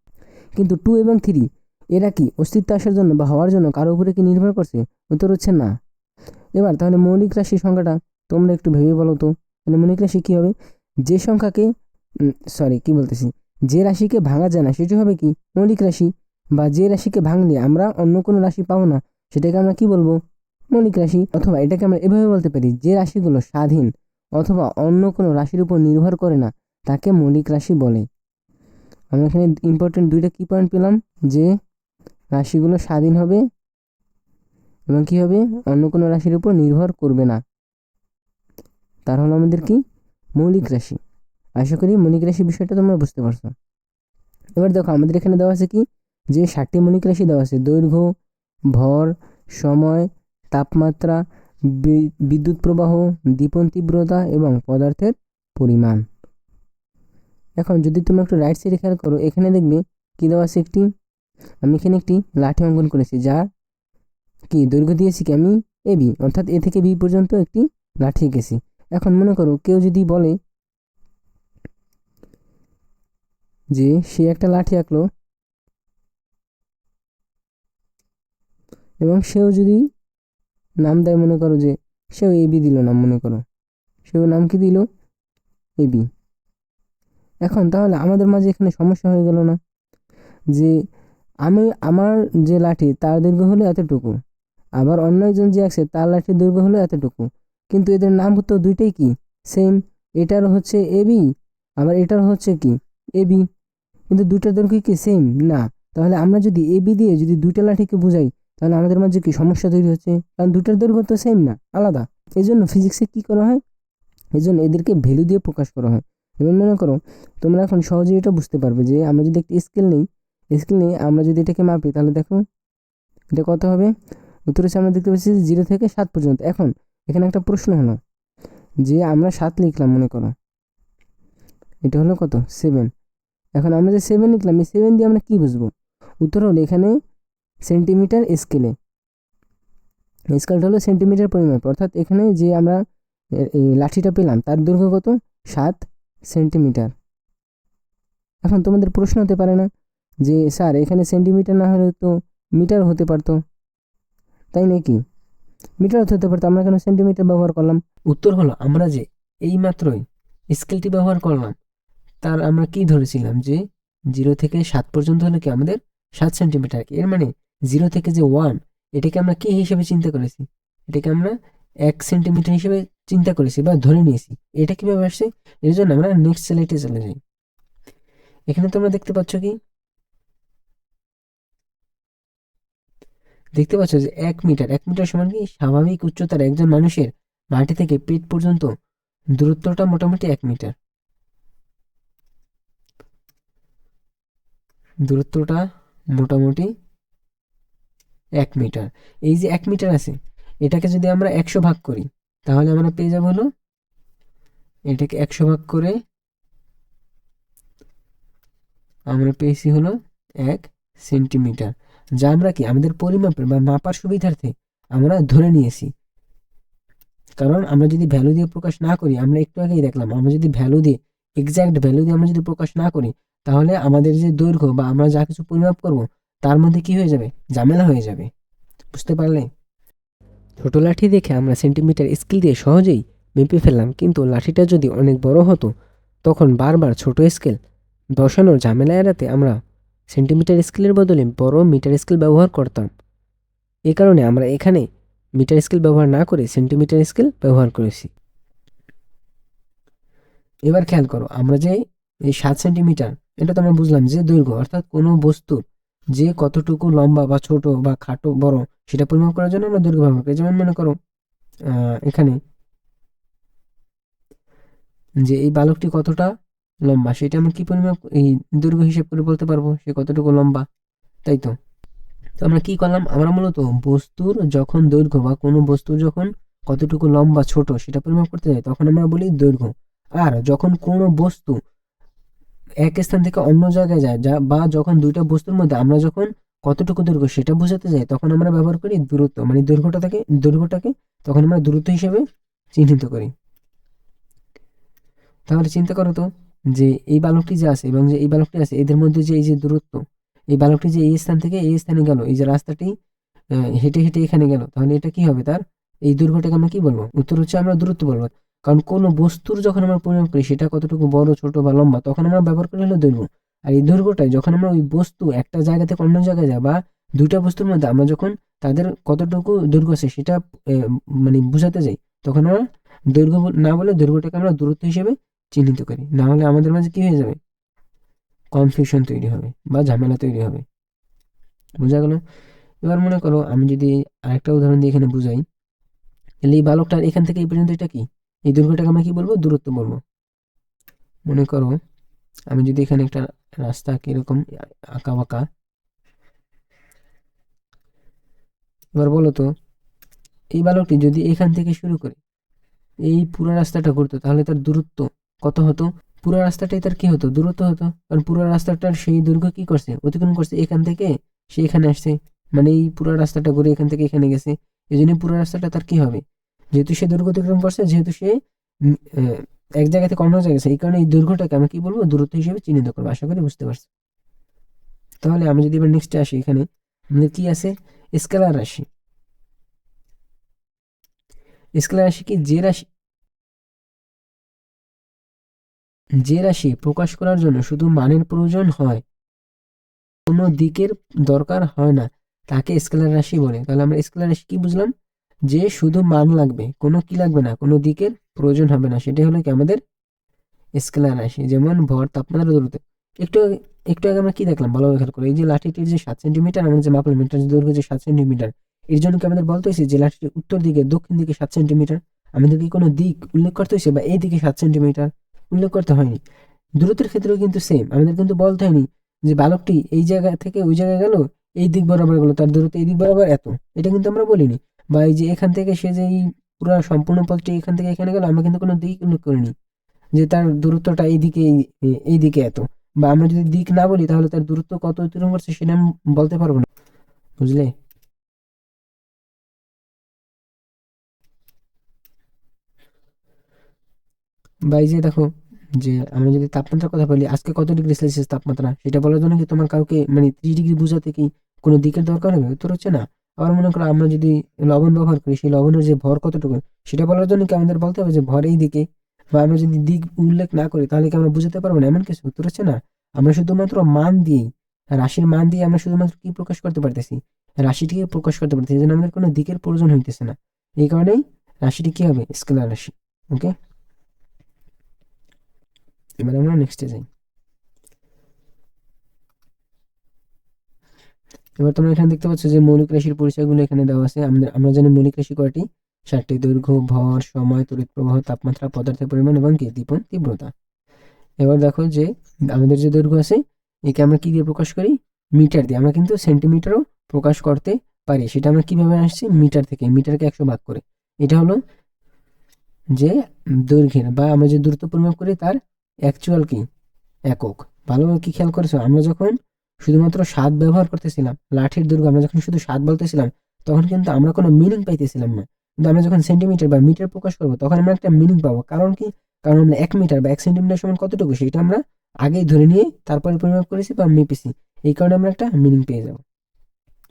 কিন্তু 2 এবং 3 এরা কি অস্তিত্ব আসার জন্য বা হওয়ার জন্য কারো উপরে কি নির্ভর করছে? উত্তর হচ্ছে না। এবার তাহলে মৌলিক রাশির সংখ্যাটা তোমরা একটু ভেবে বলো তো। তাহলে মৌলিক রাশি কী হবে? যে সংখ্যাকে যে রাশিকে ভাঙা যায় না সেটি হবে কি মৌলিক রাশি, বা যে রাশিকে ভাঙলে আমরা অন্য কোনো রাশি পাবো না সেটাকে আমরা কি বলবো? মৌলিক রাশি। অথবা এটাকে আমরা এভাবে বলতে পারি, যে রাশিগুলো স্বাধীন অথবা অন্য কোনো রাশির উপর নির্ভর করে না তাকে মৌলিক রাশি বলে। আমরা এখানে ইম্পর্টেন্ট দুইটা কি পয়েন্ট পেলাম, যে রাশিগুলো স্বাধীন হবে এবং কি হবে, অন্য কোনো রাশির উপর নির্ভর করবে না, তার হলো আমাদের কি মৌলিক রাশি। আশা করি মৌলিক রাশি বিষয়টা তোমরা বুঝতে পারছো। এবার দেখো আমাদের এখানে দেওয়া আছে কি, যে 7টি মৌলিক রাশি দেওয়া আছে: দৈর্ঘ্য, ভর, সময়, তাপমাত্রা, বিদ্যুৎ প্রবাহ, দীপন তীব্রতা এবং পদার্থের পরিমাণ। এখন যদি তোমরা একটু রাইট সাইডে খেয়াল করো, এখানে দেখবে কি দেওয়া আছে, আমি এখানে একটি লাঠি অঙ্কন করেছি, যার কি দৈর্ঘ্য দিয়েছি কি আমি এবি, অর্থাৎ এ থেকে বি পর্যন্ত একটি লাঠি এঁকেছি। এখন মনে করো কেউ যদি বলে যে সে একটা লাঠি আঁকলো এবং সেও যদি নাম দেয়, মনে করো যে সেও এবি দিল নাম, মনে করো সেও নাম কি দিল এবি। এখন তাহলে আমাদের মাঝে এখানে সমস্যা হয়ে গেল না, যে আমার যে লাঠি তার দৈর্ঘ্য হলো এতটুকু, আবার অন্য একজন যে আঁকছে তার লাঠির দৈর্ঘ্য হলো এতটুকু, কিন্তু এদের নাম তো দুইটাই কি সেম, এটারও হচ্ছে এবি আবার এটার হচ্ছে কি এবি, কিন্তু দুইটার দৈর্ঘ্য কি সেম না। তাহলে আমরা যদি এবি দিয়ে যদি দুইটা লাঠিকে বুঝাই তাহলে আমাদের মাঝে কি সমস্যা তৈরি হচ্ছে, কারণ দুইটার দৈর্ঘ্য তো সেম না, আলাদা। এই জন্য ফিজিক্সে কি করা হয়, এই জন্য এদেরকে ভ্যালু দিয়ে প্রকাশ করা হয়। এবার মনে করো তোমরা এখন সহজেই এটা বুঝতে পারবে, যে আমরা যদি একটি স্কেল নিয়ে আমরা যদি এটাকে মাপি, তাহলে দেখো এটা কত হবে। উত্তর হচ্ছে আমরা দেখতে পাচ্ছি 0 থেকে 7 পর্যন্ত। এখন এখানে একটা প্রশ্ন হলো, যে আমরা 7 লিখলাম, মনে করো এটা হলো কত 7। এখন আমরা যে 7 লিখলাম, এই 7 দিয়ে আমরা কি বুঝবো? উত্তর হলো এখানে সেন্টিমিটার স্কেলটা হলো সেন্টিমিটার পরিমাপ, অর্থাৎ এখানে যে আমরা এই লাঠিটা পেলাম তার দৈর্ঘ্য কত 7 সেন্টিমিটার। এখন তোমাদের প্রশ্ন হতে পারে না যে স্যার এখানে সেন্টিমিটার না হলে তো মিটার হতে পারতো, তাই নাকি? মিটার হতে পারতো, আমরা কেন সেন্টিমিটার ব্যবহার করলাম? উত্তর হলো আমরা যে এই মাত্রই স্কেলটি ব্যবহার করলাম তার আমরা কি ধরেছিলাম, যে 0 থেকে 7 পর্যন্ত হলে কি আমাদের 7 সেন্টিমিটার। এর মানে 0 থেকে যে 1, এটাকে আমরা কি হিসেবে চিন্তা করেছি? এটাকে আমরা 1 সেন্টিমিটার হিসেবে চিন্তা করেছি বা ধরে নিয়েছি। এটা কিভাবে আসছে? এর জন্য আমরা নেক্সট স্লাইডে চলে যাই। এখানে তোমরা দেখতে পাচ্ছ কি, দেখতে পাচ্ছ যে 1 মিটার সমান কি স্বাভাবিক উচ্চতার একজন মানুষের মাটি থেকে পেট পর্যন্ত দূরত্বটা মোটামুটি 1 মিটার। দূরত্বটা মোটামুটি 1 মিটার। এই যে 1 মিটার আছে, এটাকে যদি আমরা 100 ভাগ করি তাহলে আমরা পেয়ে যাবো হলো, এটাকে 100 ভাগ করে আমরা পেয়েছি হলো 1 সেন্টিমিটার, যা আমরা কি আমাদের পরিমাপের বা মাপার সুবিধার্থে আমরা ধরে নিয়েছি। কারণ আমরা যদি ভ্যালু দিয়ে প্রকাশ না করি, আমরা একটু আগেই দেখলাম, আমরা যদি ভ্যালু দিয়ে এক্সাক্ট ভ্যালু দিয়ে আমরা যদি প্রকাশ না করি তাহলে আমাদের যে দৈর্ঘ্য বা আমরা যা কিছু পরিমাপ করব তার মধ্যে কি হয়ে যাবে, ঝামেলা হয়ে যাবে। বুঝতে পারলে? ছোট লাঠি দেখে আমরা সেন্টিমিটার স্কেল দিয়ে সহজেই মেপে ফেললাম, কিন্তু লাঠিটা যদি অনেক বড় হতো তখন বারবার ছোট স্কেল বসানোর ঝামেলা এড়াতে আমরা সেন্টিমিটার স্কেলের বদলে বড় মিটার স্কেল ব্যবহার করতাম। এ কারণে আমরা এখানে মিটার স্কেল ব্যবহার না করে সেন্টিমিটার স্কেল ব্যবহার করেছি। এবার খেয়াল করো, আমরা যে এই 7 সেন্টিমিটার, এটা তো আমরা বুঝলাম যে দৈর্ঘ্য, অর্থাৎ কোনো বস্তু যে কতটুকু লম্বা বা ছোট বা খাটো বড় সেটা পরিমাপ করার জন্য আমরা দৈর্ঘ্য ব্যবহার করি। যেমন মনে করো এখানে যে এই বালকটি কতটা লম্বা সেটা আমরা কি পরিমাপ, এই দৈর্ঘ্য হিসেব করে বলতে পারবো সে কতটুকু লম্বা, তাই তো? তো আমরা কি করলাম, আমরা মূলত বস্তুর যখন দৈর্ঘ্য বা কোনো বস্তুর যখন কতটুকু লম্বা ছোট সেটা পরিমাপ করতে যাই তখন আমরা বলি দৈর্ঘ্য। আর যখন কোনো বস্তু এক স্থান থেকে অন্য জায়গায় যায়, বা যখন দুইটা বস্তুর মধ্যে আমরা যখন কতটুকু দৈর্ঘ্য সেটা বোঝাতে যাই তখন আমরা ব্যবহার করি দূরত্ব, মানে দৈর্ঘ্যটাকে তখন আমরা দূরত্ব হিসেবে চিহ্নিত করি। তাহলে চিন্তা করো তো, যে এই বালকটি যে আছে এবং যে এই বালকটি আছে, এদের মধ্যে যে এই যে দূরত্ব, এই বালকটি যে এই স্থান থেকে এই স্থানে গেল, এই যে রাস্তাটি হেঁটে হেঁটে এখানে গেল, তাহলে এটা কি হবে? তার এই দৈর্ঘ্যটাকে আমরা কি বলবো? উত্তর হচ্ছে আমরা দূরত্ব বলবো। কারণ কোনো বস্তুর যখন আমরা পরিমাপ করি সেটা কতটুকু বড়, ছোট বা লম্বা, তখন আমরা ব্যবহার করি হলো দৈর্ঘ্য। আর এই দৈর্ঘ্যটাই যখন আমরা ওই বস্তু একটা জায়গা থেকে অন্য জায়গায় যায়, বা দুইটা বস্তুর মধ্যে আমরা যখন তাদের কতটুকু দৈর্ঘ্য আছে সেটা মানে বোঝাতে যাই, তখন আমরা দৈর্ঘ্য না বলে দৈর্ঘ্যটাকে আমরা দূরত্ব হিসেবে চিহ্নিত করি। না হলে আমাদের মাঝে কি হয়ে যাবে? কনফিউশন তৈরি হবে বা ঝামেলা তৈরি হবে। বোঝা গেল? এবার মনে করো আমি যদি আরেকটা উদাহরণ দিয়ে এখানে বুঝাই, তাহলে এই বালকটার এখান থেকে এই পর্যন্ত এটা কি, এই দৈর্ঘ্যটাকে আমরা কি বলবো? দূরত্ব বলবো। মনে করো আমি যদি এখানে একটা রাস্তা কিরকম আঁকা বাঁকা, এবার বলো তো, এই বালকটি যদি এখান থেকে শুরু করে এই পুরো রাস্তাটা ঘুরতো, তাহলে তার দূরত্ব কত হতো? পুরো রাস্তাটাই তার কি হতো? দূরত্ব হতো। কারণ পুরো রাস্তাটার সেই দৈর্ঘ্য কি করছে? অতিক্রম করছে এখান থেকে সে এখানে আসছে, মানে এই পুরো রাস্তাটা ঘুরে এখান থেকে এখানে গেছে। এই জন্য পুরো রাস্তাটা তার কি হবে? যেহেতু সে দৈর্ঘ্য অতিক্রম করছে, যেহেতু সে এক জায়গা থেকে অন্য জায়গায় গেছে, এই কারণে এই দৈর্ঘ্যটাকে আমরা কি বলবো? দূরত্ব হিসেবে চিহ্নিত করবো। আশা করি বুঝতে পারছি। তাহলে আমি যদি এবার নেক্সটে আসি, এখানে আমাদের কি আছে? স্কেলার রাশি। স্কেলার রাশি কি? যে রাশি প্রকাশ করার জন্য শুধু মানের প্রয়োজন হয়, কোনো দিকের দরকার হয় না, তাকে স্কেলার রাশি বলে। তাহলে আমরা স্কেলার রাশি কি বুঝলাম? যে শুধু মান লাগবে, কোনো কি লাগবে না, কোনো দিকের প্রয়োজন হবে না, সেটাই হলো কি আমাদের স্কেলার রাশি। যেমন ভর, তাপমাত্রা, দূরত্ব। একটু একটু আগে আমরা কি দেখলাম ভালো খেয়াল করে, এই যে লাঠিটির যে 7 সেন্টিমিটার, আমরা যে মাপলাম মিটার দৈর্ঘ্য যে 7 সেন্টিমিটার, এর জন্য কি আমাদের বলতে হয়েছে যে লাঠিটি উত্তর দিকে দক্ষিণ দিকে 7 সেন্টিমিটার? আমাদের কি কোনো দিক উল্লেখ করতে হয়েছে, বা এই দিকে 7 সেন্টিমিটার উল্লেখ করতে হয়নি? দূরত্বের ক্ষেত্রেও কিন্তু সেম, আমাদের কিন্তু বলতে হয়নি যে বালকটি এই জায়গা থেকে ওই জায়গায় গেল, এই দিক বরাবর গেল, তার দূরত্ব এই দিক বরাবর এত, এটা কিন্তু আমরা বলিনি। বা এই যে এখান থেকে সে যে এই পুরো সম্পূর্ণ পথটি এখান থেকে এখানে গেল, আমরা কিন্তু কোনো দিক উল্লেখ করিনি যে তার দূরত্বটা এইদিকে এইদিকে এত। বা আমরা যদি দিক না বলি, তাহলে তার দূরত্ব কত অতিক্রম করছে সেটা আমি বলতে পারবো না। বুঝলে? বা এই যে দেখো, যে আমরা যদি তাপমাত্রার কথা বলি, আজকে কত ডিগ্রি সেলসিয়াস তাপমাত্রা, সেটা বলার জন্য কি তোমার কাউকে মানে 30 ডিগ্রি বোঝাতে কি কোনো দিকের দরকার হবে? উত্তর হচ্ছে না। আবার মনে করো আমরা যদি লবণ ব্যবহার করি, সেই লবণের যে ভর কতটুকু, সেটা বলার জন্য কি আমাদের বলতে হবে যে ভর এই দিকে? বা আমরা যদি দিক উল্লেখ না করি, তাহলে কি আমরা বুঝতে পারবো না? এমন কিছু উত্তর হচ্ছে না। আমরা শুধুমাত্র মান দিয়েই, রাশির মান দিয়ে আমরা শুধুমাত্র কি প্রকাশ করতে পারতেছি? রাশিটিকে প্রকাশ করতে পারতেছি, এই জন্য আমাদের কোনো দিকের প্রয়োজন হইতেছে না। এই কারণেই রাশিটি কি হবে? স্কেলার রাশি। ওকে, এবার আমরা নেক্সটে যাই। এবার তোমরা এখানে দেখতে পাচ্ছ যে মৌলিক রাশির পরিচয়গুলো এখানে দেওয়া আছে। আমরা জানি মৌলিক রাশি কয়টি? 7টি। দৈর্ঘ্য, ভর, সময়, তড়িৎ প্রবাহ, তাপমাত্রা, পদার্থের পরিমাণ এবং কি দীপন তীব্রতা। এবার দেখো যে আমাদের যে দৈর্ঘ্য আছে, একে আমরা কি দিয়ে প্রকাশ করি? মিটার দিয়ে। আমরা কিন্তু সেন্টিমিটারও প্রকাশ করতে পারি। সেটা আমরা কিভাবে আসছি? মিটার থেকে। মিটারকে 100 ভাগ করে। এটা হলো যে দৈর্ঘ্যের, বা আমরা যে দূরত্ব পরিমাপ করি তার অ্যাকচুয়াল কি একক। ভালোভাবে কি খেয়াল করেছো? আমরা যখন শুধুমাত্র স্বাদ ব্যবহার করতেছিলাম, লাঠির দৈর্ঘ্য আমরা যখন শুধু স্বাদ বলতেছিলাম, তখন কিন্তু আমরা কোনো মিনিং পাইতেছিলাম না। কিন্তু আমরা যখন সেন্টিমিটার বা মিটার প্রকাশ করবো, তখন আমরা একটা মিনিং পাবো। কারণ কি? কারণ আমরা 1 মিটার বা 1 সেন্টিমিটার সমান কতটুকু, সেটা আমরা আগেই ধরে নিয়ে তারপরে পরিমাপ করেছি বা মেপেছি। এই কারণে আমরা একটা মিনিং পেয়ে যাবো।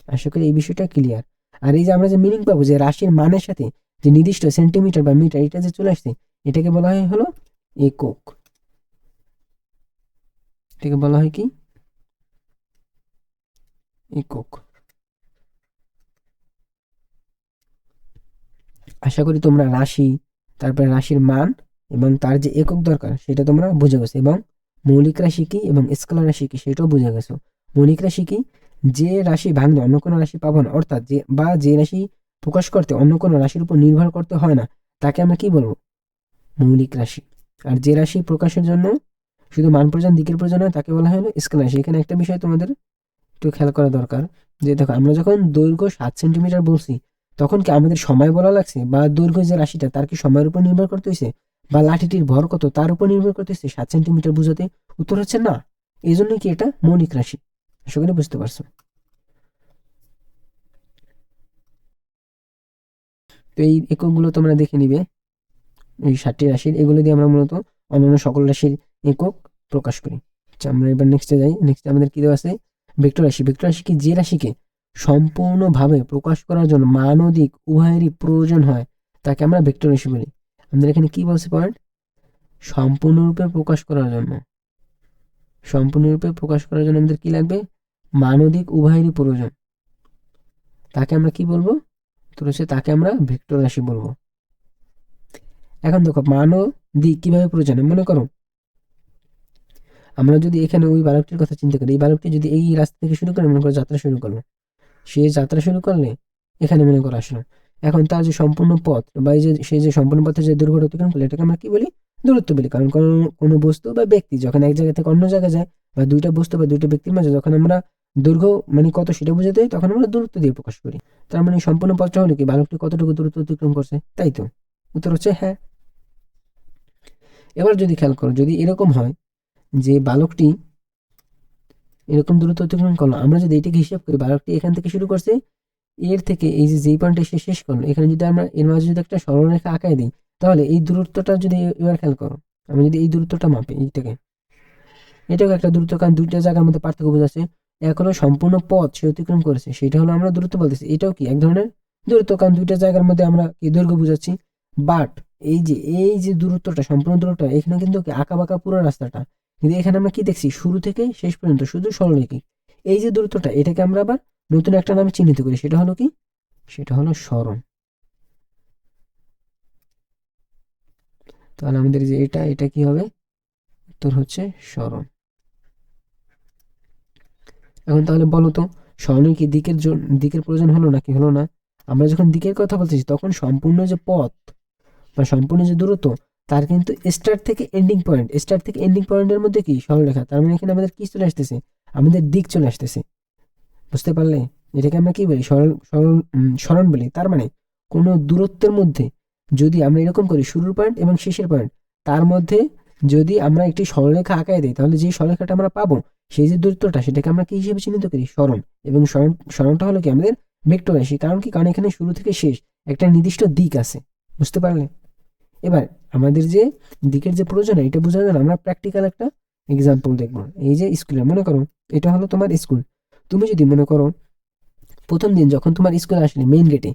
আশা করি এই বিষয়টা ক্লিয়ার। আর এই যে আমরা যে মিনিং পাবো, যে রাশির মানের সাথে যে নির্দিষ্ট সেন্টিমিটার বা মিটার এটা যে চলে আসছে, এটাকে বলা হয় হলো একক। এটাকে বলা হয় কি? একক। আশা করি তোমরা রাশি, তারপরে রাশির মান এবং তার যে একক দরকার সেটা তোমরা বুঝে গেছো, এবং মৌলিক রাশি কি এবং স্কেলার রাশি কি সেটাও বুঝে গেছো। মৌলিক রাশি কি? যে রাশি ভাঙলে অন্য কোনো রাশি পাবো না, অর্থাৎ যে রাশি প্রকাশ করতে অন্য কোনো রাশির উপর নির্ভর করতে হয় না, তাকে আমরা কি বলবো? মৌলিক রাশি। আর যে রাশি প্রকাশের জন্য শুধু মান প্রয়োজন, দিকের প্রয়োজন হয়, তাকে বলা হয় স্কেলার রাশি। এখানে একটা বিষয় তোমাদের একটু খেয়াল করা দরকার, যে দেখো আমরা যখন দৈর্ঘ্য 7 সেন্টিমিটার বলছি, তখন কি আমাদের সময় বলা লাগছে? বা দৈর্ঘ্য যে রাশিটা তার কি সময়ের উপর নির্ভর করতেছে? বা লাঠিটির ভর কত তার উপর নির্ভর করতেছে 7 সেন্টিমিটার বুঝাতে? উত্তর হচ্ছে না। এই জন্য কি এটা মৌলিক রাশি। আশা করি বুঝতে পারছো। তো এই এককগুলো তোমরা দেখে নিবে, এই 7টি রাশির, এগুলো দিয়ে আমরা মূলত অন্যান্য সকল রাশির একক প্রকাশ করি। আচ্ছা, আমরা এবার নেক্সটে যাই। নেক্সটে আমাদের কি দেওয়া আছে, ভেক্টর রাশি। ভেক্টর রাশি কি, যে রাশিকে সম্পূর্ণভাবে প্রকাশ করার জন্য মান ও দিক উভয়েরই প্রয়োজন হয় তাকে আমরা ভেক্টর রাশি বলি। আমাদের এখানে কি বলছে পয়েন্ট, সম্পূর্ণরূপে প্রকাশ করার জন্য, সম্পূর্ণরূপে প্রকাশ করার জন্য আমাদের কি লাগবে, মান ও দিক উভয়েরই প্রয়োজন, তাকে আমরা কি বলবো, তো হচ্ছে তাকে আমরা ভেক্টর রাশি বলবো। এখন দেখো মান ও দিক কিভাবে প্রয়োজন, মনে করো আমরা যদি এখানে ওই বালকটির কথা চিন্তা করি, এই বালকটি যদি এই রাস্তা থেকে শুরু করে মনে করো যাত্রা শুরু করলো, সে যাত্রা শুরু করলে এখানে মনে করো আসলো, এখন তার যে সম্পূর্ণ পথ বা এই যে সে যে সম্পূর্ণ পথে যে দূরত্ব অতিক্রম করলো এটাকে আমরা কি বলি, দূরত্ব বলি। কারণ কোনো বস্তু বা ব্যক্তি যখন এক জায়গা থেকে অন্য জায়গায় যায়, বা দুইটা বস্তু বা দুইটা ব্যক্তির মাঝে যখন আমরা দৈর্ঘ্য মানে কত সেটা বোঝাতে হয়, তখন আমরা দূরত্ব দিয়ে প্রকাশ করি। তার মানে সম্পূর্ণ পথটা হলো কি, বালকটি কতটুকু দূরত্ব অতিক্রম করছে, তাই তো? উত্তর হচ্ছে হ্যাঁ। এবার যদি খেয়াল করো, যদি এরকম হয় যে বালকটি এরকম দূরত্ব অতিক্রম করলো, আমরা যদি এটাকে হিসাব করি, বালকটি এখান থেকে শুরু করছে, এর থেকে এই যে যেই পয়েন্টে সে শেষ করলো, এখানে যদি আমরা এর মাঝে যদি একটা সরলরেখা আঁকায় দিই, তাহলে এই দূরত্বটা যদি এবার খেয়াল করো, আমি যদি এই দূরত্বটা মাপি, এইটাকে, এটাও একটা দূরত্ব, কারণ দুইটা জায়গার মধ্যে পার্থক্য বোঝাচ্ছে। এক হলো সম্পূর্ণ পথ সে অতিক্রম করেছে, সেটা হলো আমরা দূরত্ব বলতেছি, এটাও কি এক ধরনের দূরত্ব, কারণ দুইটা জায়গার মধ্যে আমরা কি দৈর্ঘ্য বুঝাচ্ছি। বাট এই যে দূরত্বটা, সম্পূর্ণ দূরত্ব, এখানে কিন্তু আঁকা বাঁকা পুরো রাস্তাটা, কিন্তু এখানে আমরা কি দেখছি, শুরু থেকে শেষ পর্যন্ত শুধু সরলরেখাই। এই যে দূরত্বটা, এটাকে আমরা আবার নতুন একটা নামে চিহ্নিত করি, সেটা হলো কি, সেটা হলো সরণ। তাহলে আমাদের যে এটা কি হবে, উত্তর হচ্ছে সরণ। এখন তাহলে বলো তো, সরণের কি দিকের প্রয়োজন হলো নাকি হলো না? আমরা যখন দিকের কথা বলতেছি তখন সম্পূর্ণ যে পথ বা সম্পূর্ণ যে দূরত্ব, তার কিন্তু স্টার্ট থেকে এন্ডিং পয়েন্টের মধ্যে কি সরলরেখা, তার মানে এখানে আমাদের কি চলে আসতেছে, আমাদের দিক চলে আসতেছে। বুঝতে পারলে? এটাকে আমরা কি বলি, সরণ বলি। তার মানে কোনো দূরত্বের মধ্যে যদি আমরা এরকম করি, শুরুর পয়েন্ট এবং শেষের পয়েন্ট, তার মধ্যে যদি আমরা একটি সরলরেখা আঁকায় দিই, তাহলে যে সরলরেখাটা আমরা পাবো, সেই যে দূরত্বটা, সেটাকে আমরা কি হিসেবে চিহ্নিত করি, সরণ। এবং সরণটা হলো কি আমাদের ভেক্টর রাশি। কারণ কি, কারণ এখানে শুরু থেকে শেষ একটা নির্দিষ্ট দিক আছে। বুঝতে পারলে? এবার আমাদের যে দিকের যে প্রয়োজন, এটা বোঝার জন্য আমরা প্র্যাকটিক্যাল একটা এক্সাম্পল দেখবো। এই যে স্কুলের, মনে করো এটা হলো তোমার স্কুল। তুমি যদি মনে করো প্রথম দিন যখন তোমার স্কুলে আসলে মেইন গেটে,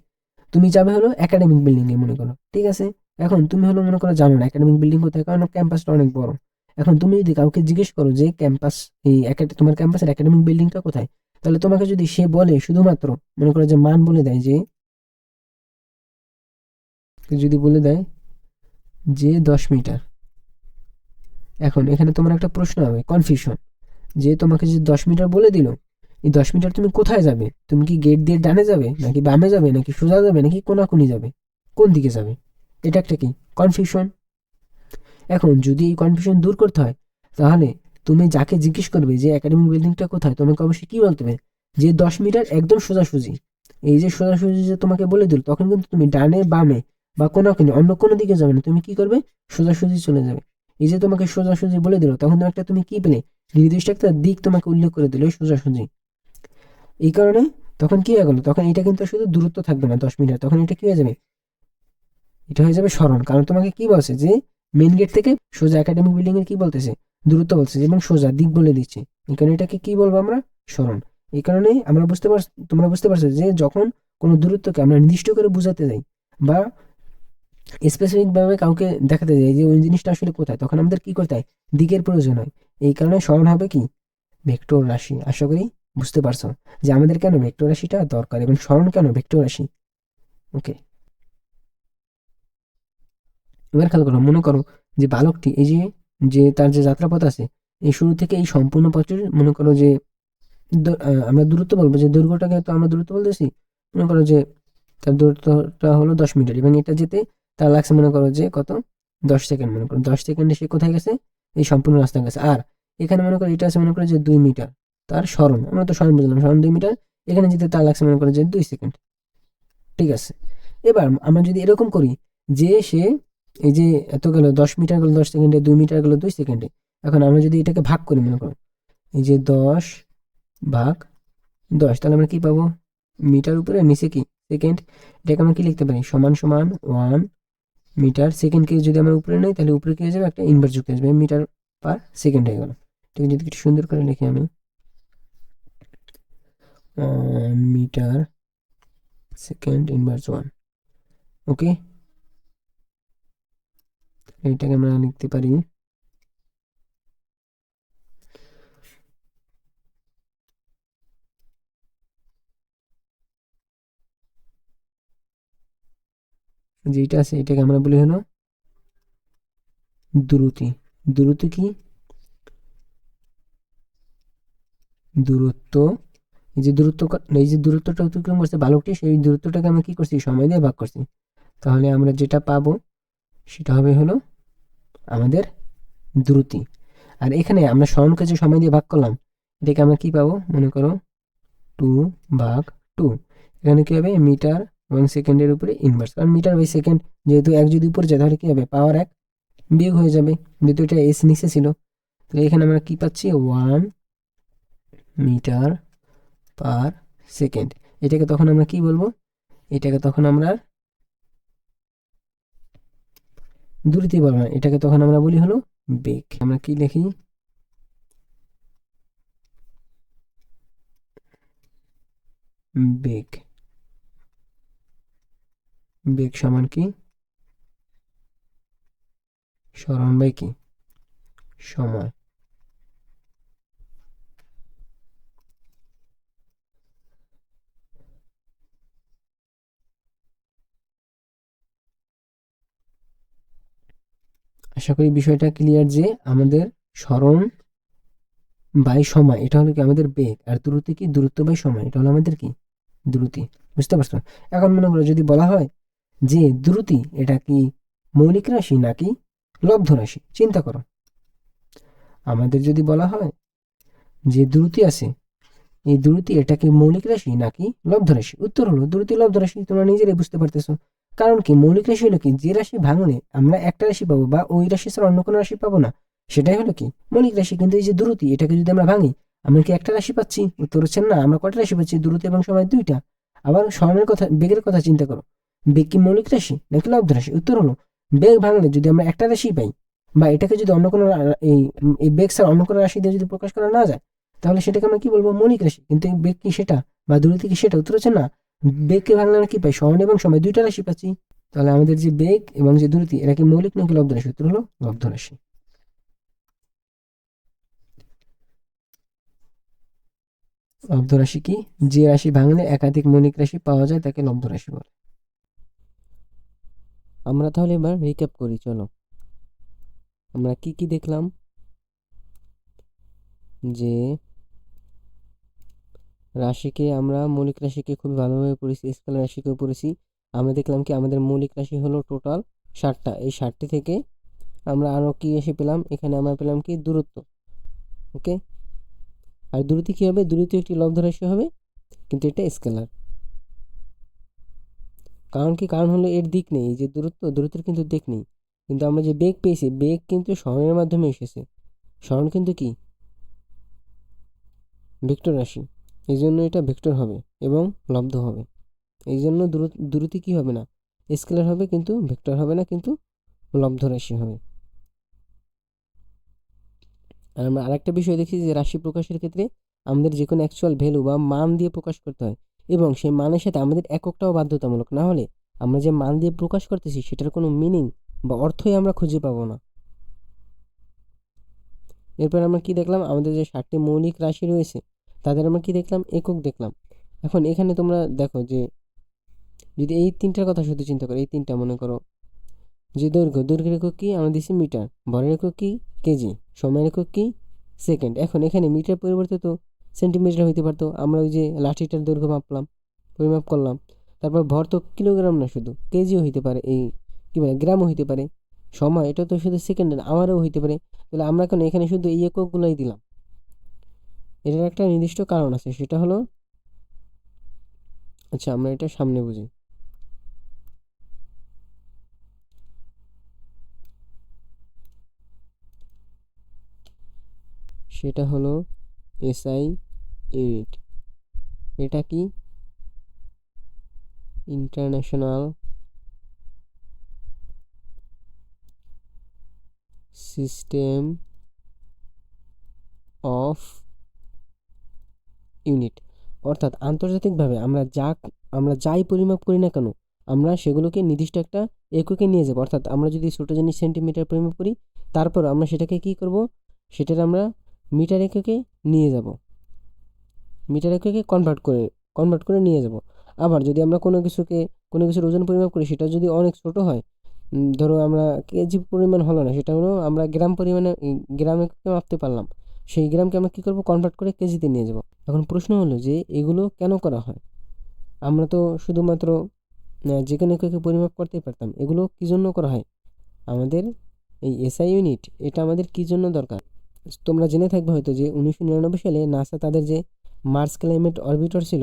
তুমি যাবে হলো একাডেমিক বিল্ডিং এ, মনে করো, ঠিক আছে? এখন তুমি হলো মনে করো জানো না একাডেমিক বিল্ডিং কোথায়, কারণ ক্যাম্পাসটা অনেক বড়। এখন তুমি যদি কাউকে জিজ্ঞেস করো যে ক্যাম্পাস, এই তোমার ক্যাম্পাসের একাডেমিক বিল্ডিংটা কোথায়, তাহলে তোমাকে যদি সে বলে শুধুমাত্র মনে করো যে মান বলে দেয়, যদি বলে দেয় যে 10 মিটার, এখন এখানে তোমার একটা প্রশ্ন হবে, কনফিউশন, যে তোমাকে যে 10 মিটার বলে দিল, এই 10 মিটার তুমি কোথায় যাবে, তুমি কি গেট দিয়ে ডানে যাবে নাকি বামে যাবে নাকি সোজা যাবে নাকি কোনাকুনি যাবে, কোন দিকে যাবে, এটা একটা কি কনফিউশন। এখন যদি এই কনফিউশন দূর করতে হয়, তাহলে তুমি যাকে জিজ্ঞেস করবে যে একাডেমিক বিল্ডিংটা কোথায়, তোমাকে অবশ্যই কি বলতে হবে, যে 10 মিটার একদম সোজাসুজি। এই যে সোজাসুজি যে তোমাকে বলে দিল, তখন কিন্তু তুমি ডানে বামে বা কোনাকুনি অন্য কোনো দিকে যাবে না, তুমি কি করবে, সোজাসুজি চলে যাবে। এই যে তোমাকে সোজাসুজি বলে দিল, তখন তুমি কি পেলে, নির্দিষ্ট একটা দিক তোমাকে উল্লেখ করে দিল সোজাসুজি। এই কারণে তখন কি হয়ে গেল, তখন এটা কিন্তু শুধু দূরত্ব থাকবে না 10 মিটার, তখন এটা কি হয়ে যাবে, এটা হয়ে যাবে সরণ। কারণ তোমাকে কি বলছে যে মেন গেট থেকে সোজা একাডেমিক বিল্ডিং এর কি বলতেছে, দূরত্ব বলছে, এবং সোজা দিক বলে দিচ্ছে। এই কারণে এটাকে কি বলবো আমরা, সরণ। এই কারণে আমরা তোমরা বুঝতে পারছো যে যখন কোনো দূরত্বকে আমরা নির্দিষ্ট করে বোঝাতে যাই বা স্পেসিফিক ভাবে কাউকে দেখাতে যাই যে ওই জিনিসটা আসলে কোথায়, তখন আমাদের কি করতে হয়, দিকের প্রয়োজন হয়। এই কারণে সরণ হবে কি, ভেক্টর রাশি। আশা করি বুঝতে পারছো যে আমাদের কেন ভেক্টর রাশিটা দরকার এবং সরণ কেন ভেক্টর রাশি। ওকে, এবার খেয়াল করো, মনে করো যে বালকটি এই যে যে তার যে যাত্রাপথ আছে, এই শুরু থেকে এই সম্পূর্ণ পথের মনে করো যে আমরা দূরত্ব বলবো, যে দৈর্ঘ্যটাকে তো আমরা দূরত্ব বলতেছি, মনে করো যে তার দূরত্বটা হলো 10 মিটার, এবং এটা যেতে তার লাগছে মনে করো যে কত, 10 সেকেন্ড। মনে করো 10 সেকেন্ডে সে কোথায় গেছে, এই সম্পূর্ণ রাস্তা গেছে। আর এখানে মনে করো এটা আছে মনে করো যে 2 মিটার, তার সরণ, আমরা তো সরণ বুঝলাম, সরণ 2 মিটার, এখানে যেতে তার লাগছে মনে করো যে 2 সেকেন্ড। ঠিক আছে, এবার আমরা যদি এরকম করি যে সে এই যে এত গেল 10 মিটার গেল 10 সেকেন্ডে, 2 মিটার গেল 2 সেকেন্ডে, এখন আমরা যদি এটাকে ভাগ করি, মনে করো এই যে 10 ভাগ 10, তাহলে আমরা কি পাবো, মিটার উপরে নিচে কি সেকেন্ড, এটাকে আমরা কি লিখতে পারি, সমান সমান 1 মিটার সেকেন্ডকে যদি আমরা উপরে নেই তাহলে উপরে কি হয়ে যাবে, একটা ইনভার্স যুক্ত হয়ে যাবে, মিটার পার সেকেন্ড হয়ে গেল। ঠিক আছে, যদি একটু সুন্দর করে লিখি আমি, মিটার সেকেন্ড ইনভার্স 1। ওকে, এইটাকে আমরা লিখতে পারি যেটা আছে এটাকে আমরা বলি হলো দ্রুতি। দ্রুতি কি, দূরত্ব, এই যে দূরত্ব, এই যে দূরত্বটা অতিক্রম করছে বালকটি, সেই দূরত্বটাকে আমরা কি করছি, সময় দিয়ে ভাগ করছি। তাহলে আমরা যেটা পাবো সেটা হবে হলো আমাদের দ্রুতি। আর এখানে আমরা স্মরণকে যে সময় দিয়ে ভাগ করলাম, এটাকে আমরা কি পাবো, মনে করো 2/2। এখানে কি হবে, মিটার এবং সেকেন্ডের উপরে ইনভার্স, কারণ মিটার বাই সেকেন্ড যেহেতু এক যদি উপরে যায় তাহলে কি হবে, পাওয়ার 1 বিয়োগ হয়ে যাবে, যেহেতু এটা এস নিচে ছিল। তাহলে এখানে আমরা কি পাচ্ছি, 1 মিটার পার সেকেন্ড। এটাকে তখন আমরা কি বলবো, এটাকে তখন আমরা দ্রুতি বলবো না, এটাকে তখন আমরা বলি হলো বেগ। আমরা কি লিখি, বেগ। বেগ সমান কি, সরণ বাই কি, সময়। আশা করি বিষয়টা ক্লিয়ার যে আমাদের সরণ বাই সময় এটা হলো কি আমাদের বেগ, আর দ্রুতি কি, দূরত্ব বাই সময়, এটা হলো আমাদের কি, দ্রুতি। বুঝতে পারছো? এখন মনে করো যদি বলা হয় যে দ্রুতি এটা কি মৌলিক রাশি নাকি লব্ধ রাশি, চিন্তা করো। আমাদের যদি বলা হয় যে দ্রুতি আছে, এই দ্রুতি এটা কি মৌলিক রাশি নাকি লব্ধ রাশি, উত্তর হলো দ্রুতি লব্ধ রাশি। তোমরা নিজেরাই বুঝতে পারতেছো, কারণ কি মৌলিক রাশি হলো কি, যে রাশি ভাঙলে আমরা একটা রাশি পাবো বা ওই রাশি ছাড়া অন্য কোনো রাশি পাবো না, সেটাই হলো কি মৌলিক রাশি। কিন্তু এই যে দ্রুতি, এটাকে যদি আমরা ভাঙি, আমরা কি একটা রাশি পাচ্ছি, উত্তর হচ্ছে না। আমরা কয়টা রাশি পাচ্ছি, দ্রুতি এবং সময় দুইটা। আবার স্মরণের কথা, বেগের কথা চিন্তা করো, বেগ কি মৌলিক রাশি নাকি লব্ধ রাশি, উত্তর হলো বেগ ভাঙলে যদি আমরা একটা রাশি পাই, বা এটাকে যদি অন্য কোনো এই বেগ ছাড়া অন্য কোনো রাশি দিয়ে যদি প্রকাশ করা না যায়, তাহলে সেটাকে আমরা কি বলবো, মৌলিক রাশি। কিন্তু এই বেগ কি সেটা, বা দ্রুতি কি সেটা, উত্তর হচ্ছে না। বেগকে ভাঙলে আমরা কি পাই, স্মরণ এবং সময় দুইটা রাশি পাচ্ছি। তাহলে আমাদের যে বেগ এবং যে দ্রুতি, এরা কি মৌলিক নাকি লব্ধ রাশি, উত্তর হলো লব্ধ রাশি। লব্ধ রাশি কি, যে রাশি ভাঙলে একাধিক মৌলিক রাশি পাওয়া যায় তাকে লব্ধ রাশি বলে। আমরা তাহলে এবার রিক্যাপ করি, চলো। আমরা কি কি দেখলাম, যে রাশিকে আমরা মৌলিক রাশিকে খুব ভালোভাবে পড়েছি, স্কেলার রাশিকেও পড়েছি। আমরা দেখলাম কি আমাদের মৌলিক রাশি হলো টোটাল 60টা, এই 60টি থেকে আমরা আরো কি এসে পেলাম, এখানে আমরা পেলাম কি দূরত্ব। ওকে, আর দ্রুতি কি হবে, দ্রুতি একটি লব্ধ রাশি হবে, কিন্তু এটা স্কেলার। কারণ কি, কারণ হলো এর দিক নেই, যে দূরত্ব, দূরত্বের কিন্তু দিক নেই। কিন্তু আমরা যে বেগ পেয়েছি, বেগ কিন্তু স্মরণের মাধ্যমে এসেছে, স্মরণ কিন্তু কি ভেক্টর রাশি, এই জন্য এটা ভেক্টর হবে এবং লব্ধ হবে। এই জন্য দ্রুতি কি হবে না, স্কেলার হবে, কিন্তু ভেক্টর হবে না, কিন্তু লব্ধ রাশি হবে। আর আমরা আরেকটা বিষয় দেখি যে রাশি প্রকাশের ক্ষেত্রে আমাদের যে কোনো অ্যাকচুয়াল ভ্যালু বা মান দিয়ে প্রকাশ করতে হয়, এবং সেই মানের সাথে আমাদের এককটাও বাধ্যতামূলক, না হলে আমরা যে মান দিয়ে প্রকাশ করতেছি সেটার কোনো মিনিং বা অর্থই আমরা খুঁজে পাবো না। এরপর আমরা কি দেখলাম, আমাদের যে 60টি মৌলিক রাশি রয়েছে তাদের আমরা কি দেখলাম, একক দেখলাম। এখন এখানে তোমরা দেখো যে যদি এই তিনটার কথা শুধু চিন্তা করো, এই তিনটা মনে করো যে দৈর্ঘ্য, দৈর্ঘ্যের একক কি আমরা দিচ্ছি মিটার, ভরের একক কি কেজি, সময়ের একক কি সেকেন্ড। এখন এখানে মিটার পরিবর্তে তো সেন্টিমিটার হইতে পারতো, আমরা ওই যে লাঠিটার দৈর্ঘ্য মাপলাম, পরিমাপ করলাম। তারপর ভর তো কিলোগ্রাম না, শুধু কেজিও হইতে পারে, এই কি বলে গ্রামও হইতে পারে। সময় এটা তো শুধু সেকেন্ড না, আওয়ারও হইতে পারে। তাহলে আমরা কেন এখানে শুধু এই এককগুলোই দিলাম, এটার একটা নির্দিষ্ট কারণ আছে, সেটা হলো, আচ্ছা আমরা এটা সামনে বুঝি। সেটা হলো এসআই ইউনিট। এটা কি, ইন্টারন্যাশনাল সিস্টেম অফ ইউনিট, অর্থাৎ আন্তর্জাতিকভাবে আমরা যাই পরিমাপ করি না কেন, আমরা সেগুলোকে নির্দিষ্ট একটা এককে নিয়ে যাব। অর্থাৎ আমরা যদি ছোটো জিনিস সেন্টিমিটার পরিমাপ করি, তারপর আমরা সেটাকে কি করব, সেটার আমরা মিটার এককে নিয়ে যাব, মিটার এককে কনভার্ট করে নিয়ে যাব। আবার যদি আমরা কোনো কিছুর ওজন পরিমাপ করি, সেটা যদি অনেক ছোট হয়, ধরো আমরা কেজি পরিমাণ হলো না, সেটা হলো আমরা গ্রাম পরিমাণে গ্রাম এককে মাপতে পারলাম, সেই গ্রামকে আমরা কি করব, কনভার্ট করে কেজিতে নিয়ে যাব। এখন প্রশ্ন হলো যে এগুলো কেন করা হয়? আমরা তো শুধুমাত্র যে কোনো এককে পরিমাপ করতেই পারতাম, এগুলো কি জন্য করা হয়? আমাদের এই এসআই ইউনিট, এটা আমাদের কি জন্য দরকার? তোমরা জেনে থাকবে হয়তো যে 1999 সালে নাসা তাদের যে মার্স ক্লাইমেট অরবিটার ছিল,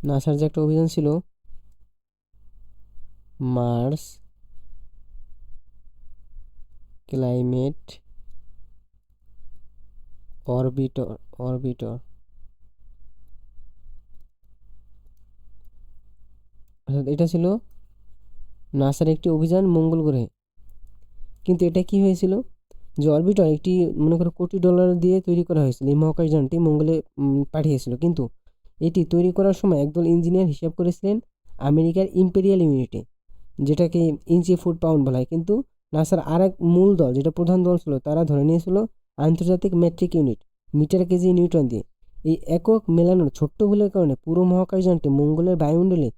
নাসার যে একটা অভিযান ছিল মার্স ক্লাইমেট অরবিটর অরবিটর অর্থাৎ এটা ছিল নাসার একটি অভিযান মঙ্গল গ্রহে। কিন্তু এটা কি হয়েছিল, যে অরবিটর একটি মনে করো $1 কোটি দিয়ে তৈরি করা হয়েছিল, এই মহাকাশযানটি মঙ্গলে পাঠিয়েছিল। কিন্তু এটি তৈরি করার সময় একদল ইঞ্জিনিয়ার হিসাব করেছিলেন আমেরিকার ইম্পেরিয়াল ইউনিটে, যেটাকে ইঞ্চি ফুট পাউন্ড বলা হয়। কিন্তু নাসার আর এক মূল দল, যেটা প্রধান দল ছিল, তারা ধরে নিয়েছিল আন্তর্জাতিক metric unit, metre K G newton দিয়ে। এই একক মেলানোর ছোট্ট ভুলের কারণে পুরো মহাকাশযানটি মঙ্গলের বায়ুমণ্ডলে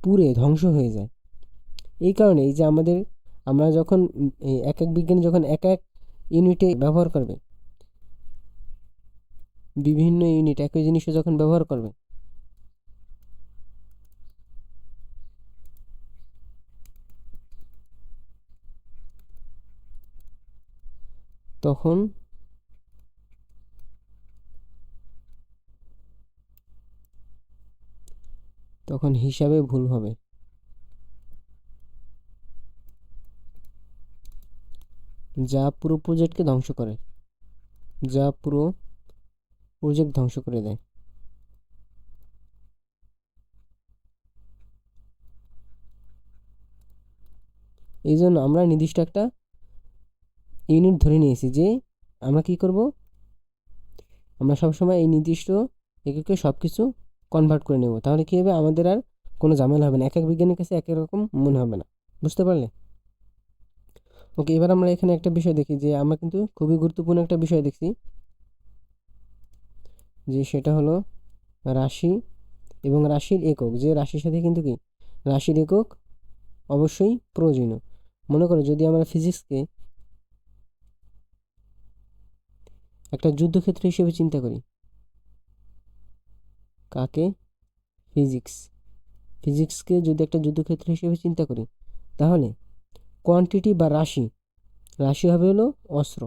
পুড়ে ধ্বংস হয়ে যায়। এই কারণে এই যে আমরা যখন এক এক বিজ্ঞানী যখন এক এক ইউনিটে ব্যবহার করবে, বিভিন্ন ইউনিট একই জিনিসে যখন ব্যবহার করবে, তখন হিসাবে ভুল হবে। যা পুরো প্রজেক্টকে ধ্বংস করে, যা পুরো প্রজেক্ট ধ্বংস করে দেয়। এই জন্য আমরা নির্দিষ্ট একটা ইউনিট ধরে নিয়েছি, যে আমরা কি করব, আমরা সবসময় এই নির্দিষ্ট এককে সব কিছু কনভার্ট করে নেব। তাহলে কী হবে, আমাদের আর কোনো ঝামেলা হবে না, এক এক বিজ্ঞানীর কাছে এক এক রকম মনে হবে না। বুঝতে পারলে? ওকে, এবার আমরা এখানে একটা বিষয় দেখি, যে আমরা কিন্তু খুবই গুরুত্বপূর্ণ একটা বিষয় দেখছি, যে সেটা হলো রাশি এবং রাশির একক। যে রাশির সাথে কিন্তু কি রাশির একক অবশ্যই প্রয়োজনীয়। মনে করো যদি আমরা ফিজিক্সকে একটা যুদ্ধক্ষেত্র হিসেবে চিন্তা করি, কাকে? ফিজিক্সকে যদি একটা যুদ্ধক্ষেত্র হিসেবে চিন্তা করি, তাহলে কোয়ান্টিটি বা রাশি হবে হলো অস্ত্র।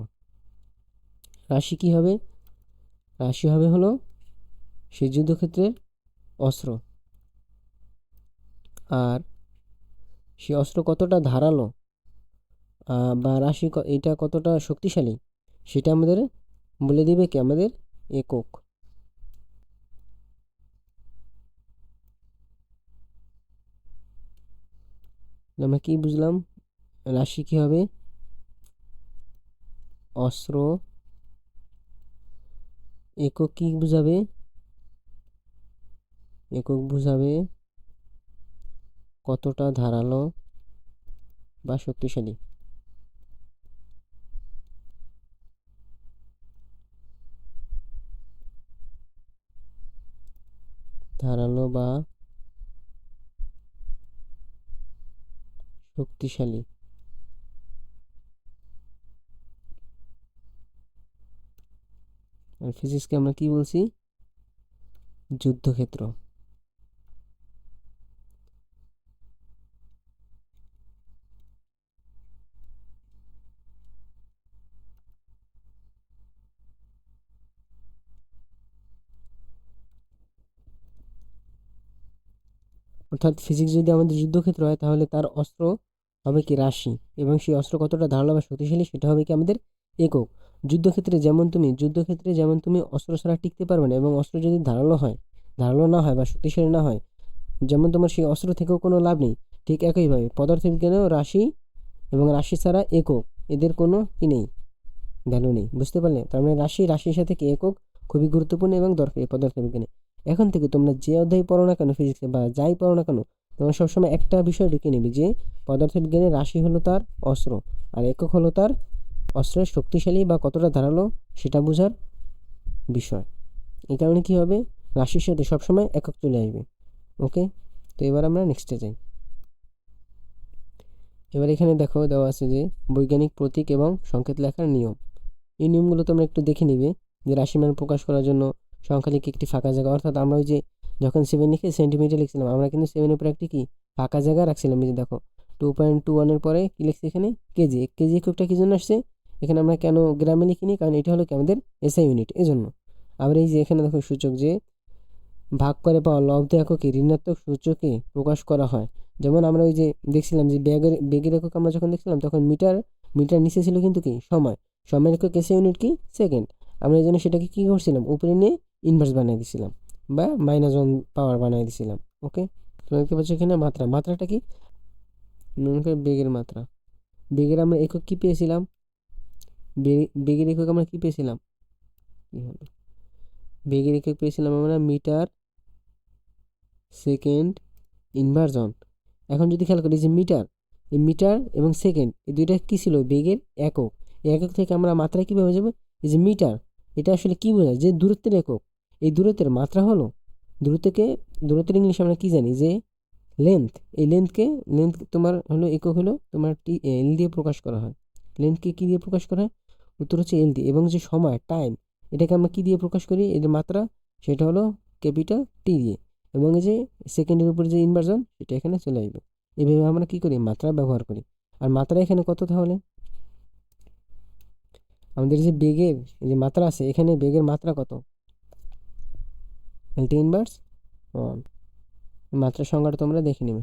রাশি কি হবে? রাশি হবে হলো সেই যুদ্ধক্ষেত্রের অস্ত্র। আর সেই অস্ত্র কতটা ধারালো বা এটা কতটা শক্তিশালী, সেটা আমাদের বলে দিবে কি আমাদের একক। আমরা কি বুঝলাম? রাশি কি হবে? অস্ত্র। একক কি বুঝাবে? একক বুঝাবে কতটা ধারালো বা শক্তিশালী। ধারালো বা শক্তিশালী। আর ফিজিক্সকে আমরা কি বলছি? যুদ্ধক্ষেত্র। অর্থাৎ ফিজিক্স যদি আমাদের যুদ্ধক্ষেত্র হয়, তাহলে তার অস্ত্র হবে কি রাশি, এবং সেই অস্ত্র কতটা ধারালো বা শক্তিশালী সেটা হবে কি আমাদের একক। যুদ্ধক্ষেত্রে যেমন তুমি অস্ত্র ছাড়া টিকতে পারবে না, এবং অস্ত্র যদি ধারালো না হয় বা শক্তিশালী না হয়, যেমন তোমার সেই অস্ত্র থেকেও কোনো লাভ নেই, ঠিক একইভাবে পদার্থবিজ্ঞানেও রাশি এবং রাশি ছাড়া একক এদের কোনো কি নেই, ভ্যালু নেই। বুঝতে পারলে? তার মানে রাশির সাথে কি একক খুবই গুরুত্বপূর্ণ এবং দরকারি পদার্থবিজ্ঞানে। এখন থেকে তোমরা যে অধ্যায় পড়ো না কেন ফিজিক্সে বা যাই পড়ো না কেন, তোমরা সবসময় একটা বিষয় ঢুকে নেবে যে পদার্থবিজ্ঞানে রাশি হলো তার অস্ত্র আর একক হলো তার অস্ত্রের শক্তিশালী বা কতটা ধারালো সেটা বোঝার বিষয়। এই কারণে কি হবে, রাশির সাথে সবসময় একক চলে আসবে। ওকে, তো এবার আমরা নেক্সটে যাই। এবার এখানে দেখো দেওয়া আছে যে বৈজ্ঞানিক প্রতীক এবং সংকেত লেখার নিয়ম। এই নিয়মগুলো তোমরা একটু দেখে নিবে যে রাশিমান প্রকাশ করার জন্য সংখ্যা লিখে একটি ফাঁকা জায়গা, অর্থাৎ আমরা ওই যে যখন 7 লিখে সেন্টিমিটার লিখছিলাম, আমরা কিন্তু 7-এর উপরে একটি কি ফাঁকা জায়গা রাখছিলাম। এই যে দেখো 2.21-এর পরে কি লিখছি এখানে কেজি। কেজি এককটা কি জন্য আসছে এখানে, আমরা কেন গ্রামে লিখিনি, কারণ এটা হলো কি আমাদের এসআই ইউনিট, এজন্য। আবার এই যে এখানে দেখো সূচক যে ভাগ করে পাওয়া লব্ধ এককে ঋণাত্মক সূচকে প্রকাশ করা হয়। যেমন আমরা ওই যে দেখছিলাম যে বেগের একক আমরা যখন দেখছিলাম তখন মিটার নিচে ছিল কিন্তু কি সময়, সময়ের একক এসআই ইউনিট কি সেকেন্ড। আমরা এই জন্য সেটাকে কি করছিলাম উপরে নিয়ে ইনভার্স বানিয়ে দিছিলাম বা -1 পাওয়ার বানিয়ে দিছিলাম। ওকে, তো দেখতে পাচ্ছ এখানে মাত্রাটা কি মনে করি বেগের মাত্রা। বেগের আমরা একক কি পেয়েছিলাম, বেগের একক আমরা কি পেয়েছিলাম, কি হলো বেগের একক পেয়েছিলাম আমরা মিটার সেকেন্ড ইনভার্জন। এখন যদি খেয়াল করি যে মিটার এবং সেকেন্ড এই দুইটা কী ছিল বেগের একক। এই একক থেকে আমরা মাত্রায় কীভাবে যাবো, এই যে মিটার এটা আসলে কী বোঝায় যে দূরত্বের একক, এই দূরত্বের মাত্রা হলো দূরত্বের ইংলিশ আমরা কী জানি যে লেন্থ। এই লেন্থ তোমার হলো একক হলো তোমার এল দিয়ে প্রকাশ করা হয়। লেন্থকে কী দিয়ে প্রকাশ করা হয়, উত্তর হচ্ছে এল দিয়ে। এবং যে সময় টাইম এটাকে আমরা কী দিয়ে প্রকাশ করি, এর মাত্রা সেটা হলো ক্যাপিটাল টি দিয়ে। এবং এই যে সেকেন্ডের উপরে যে ইনভার্সন সেটা এখানে চলে আসবে। এইভাবে আমরা কি করি মাত্রা ব্যবহার করি। আর মাত্রা এখানে কত, তাহলে আমাদের যে বেগের এই যে মাত্রা আছে এখানে বেগের মাত্রা কত, টি ইনভার্স 1। মাত্রার সংখ্যাটা তোমরা দেখে নেবে।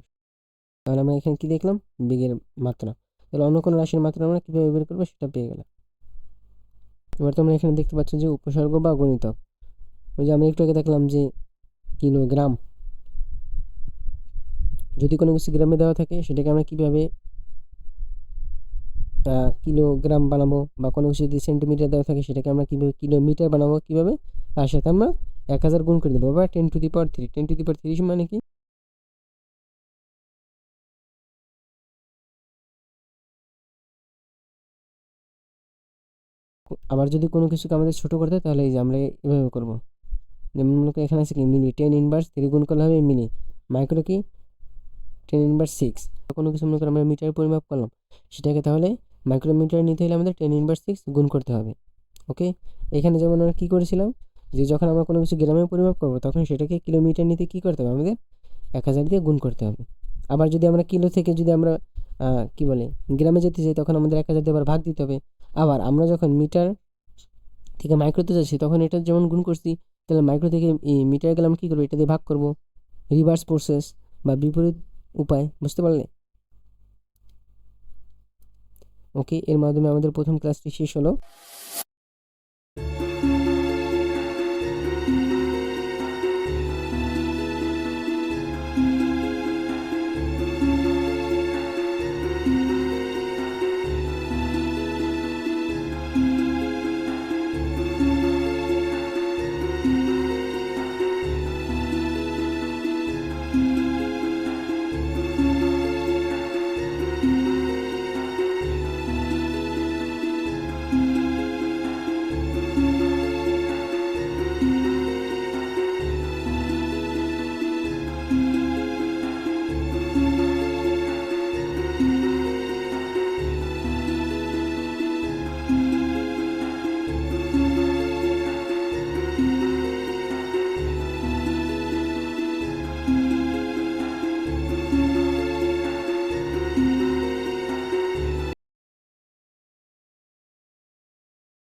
তাহলে আমরা এখানে কি দেখলাম বেগের মাত্রা। তাহলে অন্য কোনো রাশির মাত্রা আমরা কীভাবে বের করবো সেটা পেয়ে গেলাম। এবার তোমরা এখানে দেখতে পাচ্ছ যে উপসর্গ বা গণিতক। ওই যে আমরা একটু আগে দেখলাম যে কিলোগ্রাম, যদি কোনো কিছু গ্রামে দেওয়া থাকে সেটাকে আমরা কীভাবে কিলোগ্রাম বানাবো, বা কোনো কিছু যদি সেন্টিমিটার দেওয়া থাকে সেটাকে আমরা কীভাবে কিলোমিটার বানাবো, কীভাবে তার সাথে আমরা 1000 গুণ করে দেবো বা 10⁻³ 10⁻³ মানে কি আবার যদি কোনো কিছুকে আমাদের ছোটো করতে হয় তাহলে এই যে আমরা এভাবে করবো। যেমন মনে করি এখানে আছে কি মিলি 10⁻³ গুণ করলে হবে মিলি, মাইক্রো কি 10⁻⁶। কোনো কিছু মনে করি আমরা মিটার পরিমাপ করলাম সেটাকে তাহলে মাইক্রোমিটার নিতে হলে আমাদের 10⁻⁶ গুণ করতে হবে। ওকে, এখানে যেমন আমরা কী করেছিলাম যে যখন আমরা কোনো কিছু গ্রামে পরিমাপ করবো তখন সেটাকে কিলোমিটার নিতে কী করতে হবে আমাদের 1000 দিয়ে গুণ করতে হবে। আবার যদি আমরা কিলো থেকে যদি আমরা কি বলে গ্রামে যেতে চাই তখন আমাদের 1000 দিয়ে আবার ভাগ দিতে হবে। আবার আমরা যখন মিটার থেকে মাইক্রোতে যাচ্ছি তখন এটা যেমন গুণ করছি, তাহলে মাইক্রো থেকে মিটার গেলে আমরা কী করবো, এটা দিয়ে ভাগ করবো, রিভার্স প্রসেস বা বিপরীত উপায়। বুঝতে পারলে? ওকে, এর মাধ্যমে আমাদের প্রথম ক্লাসটি শেষ হলো।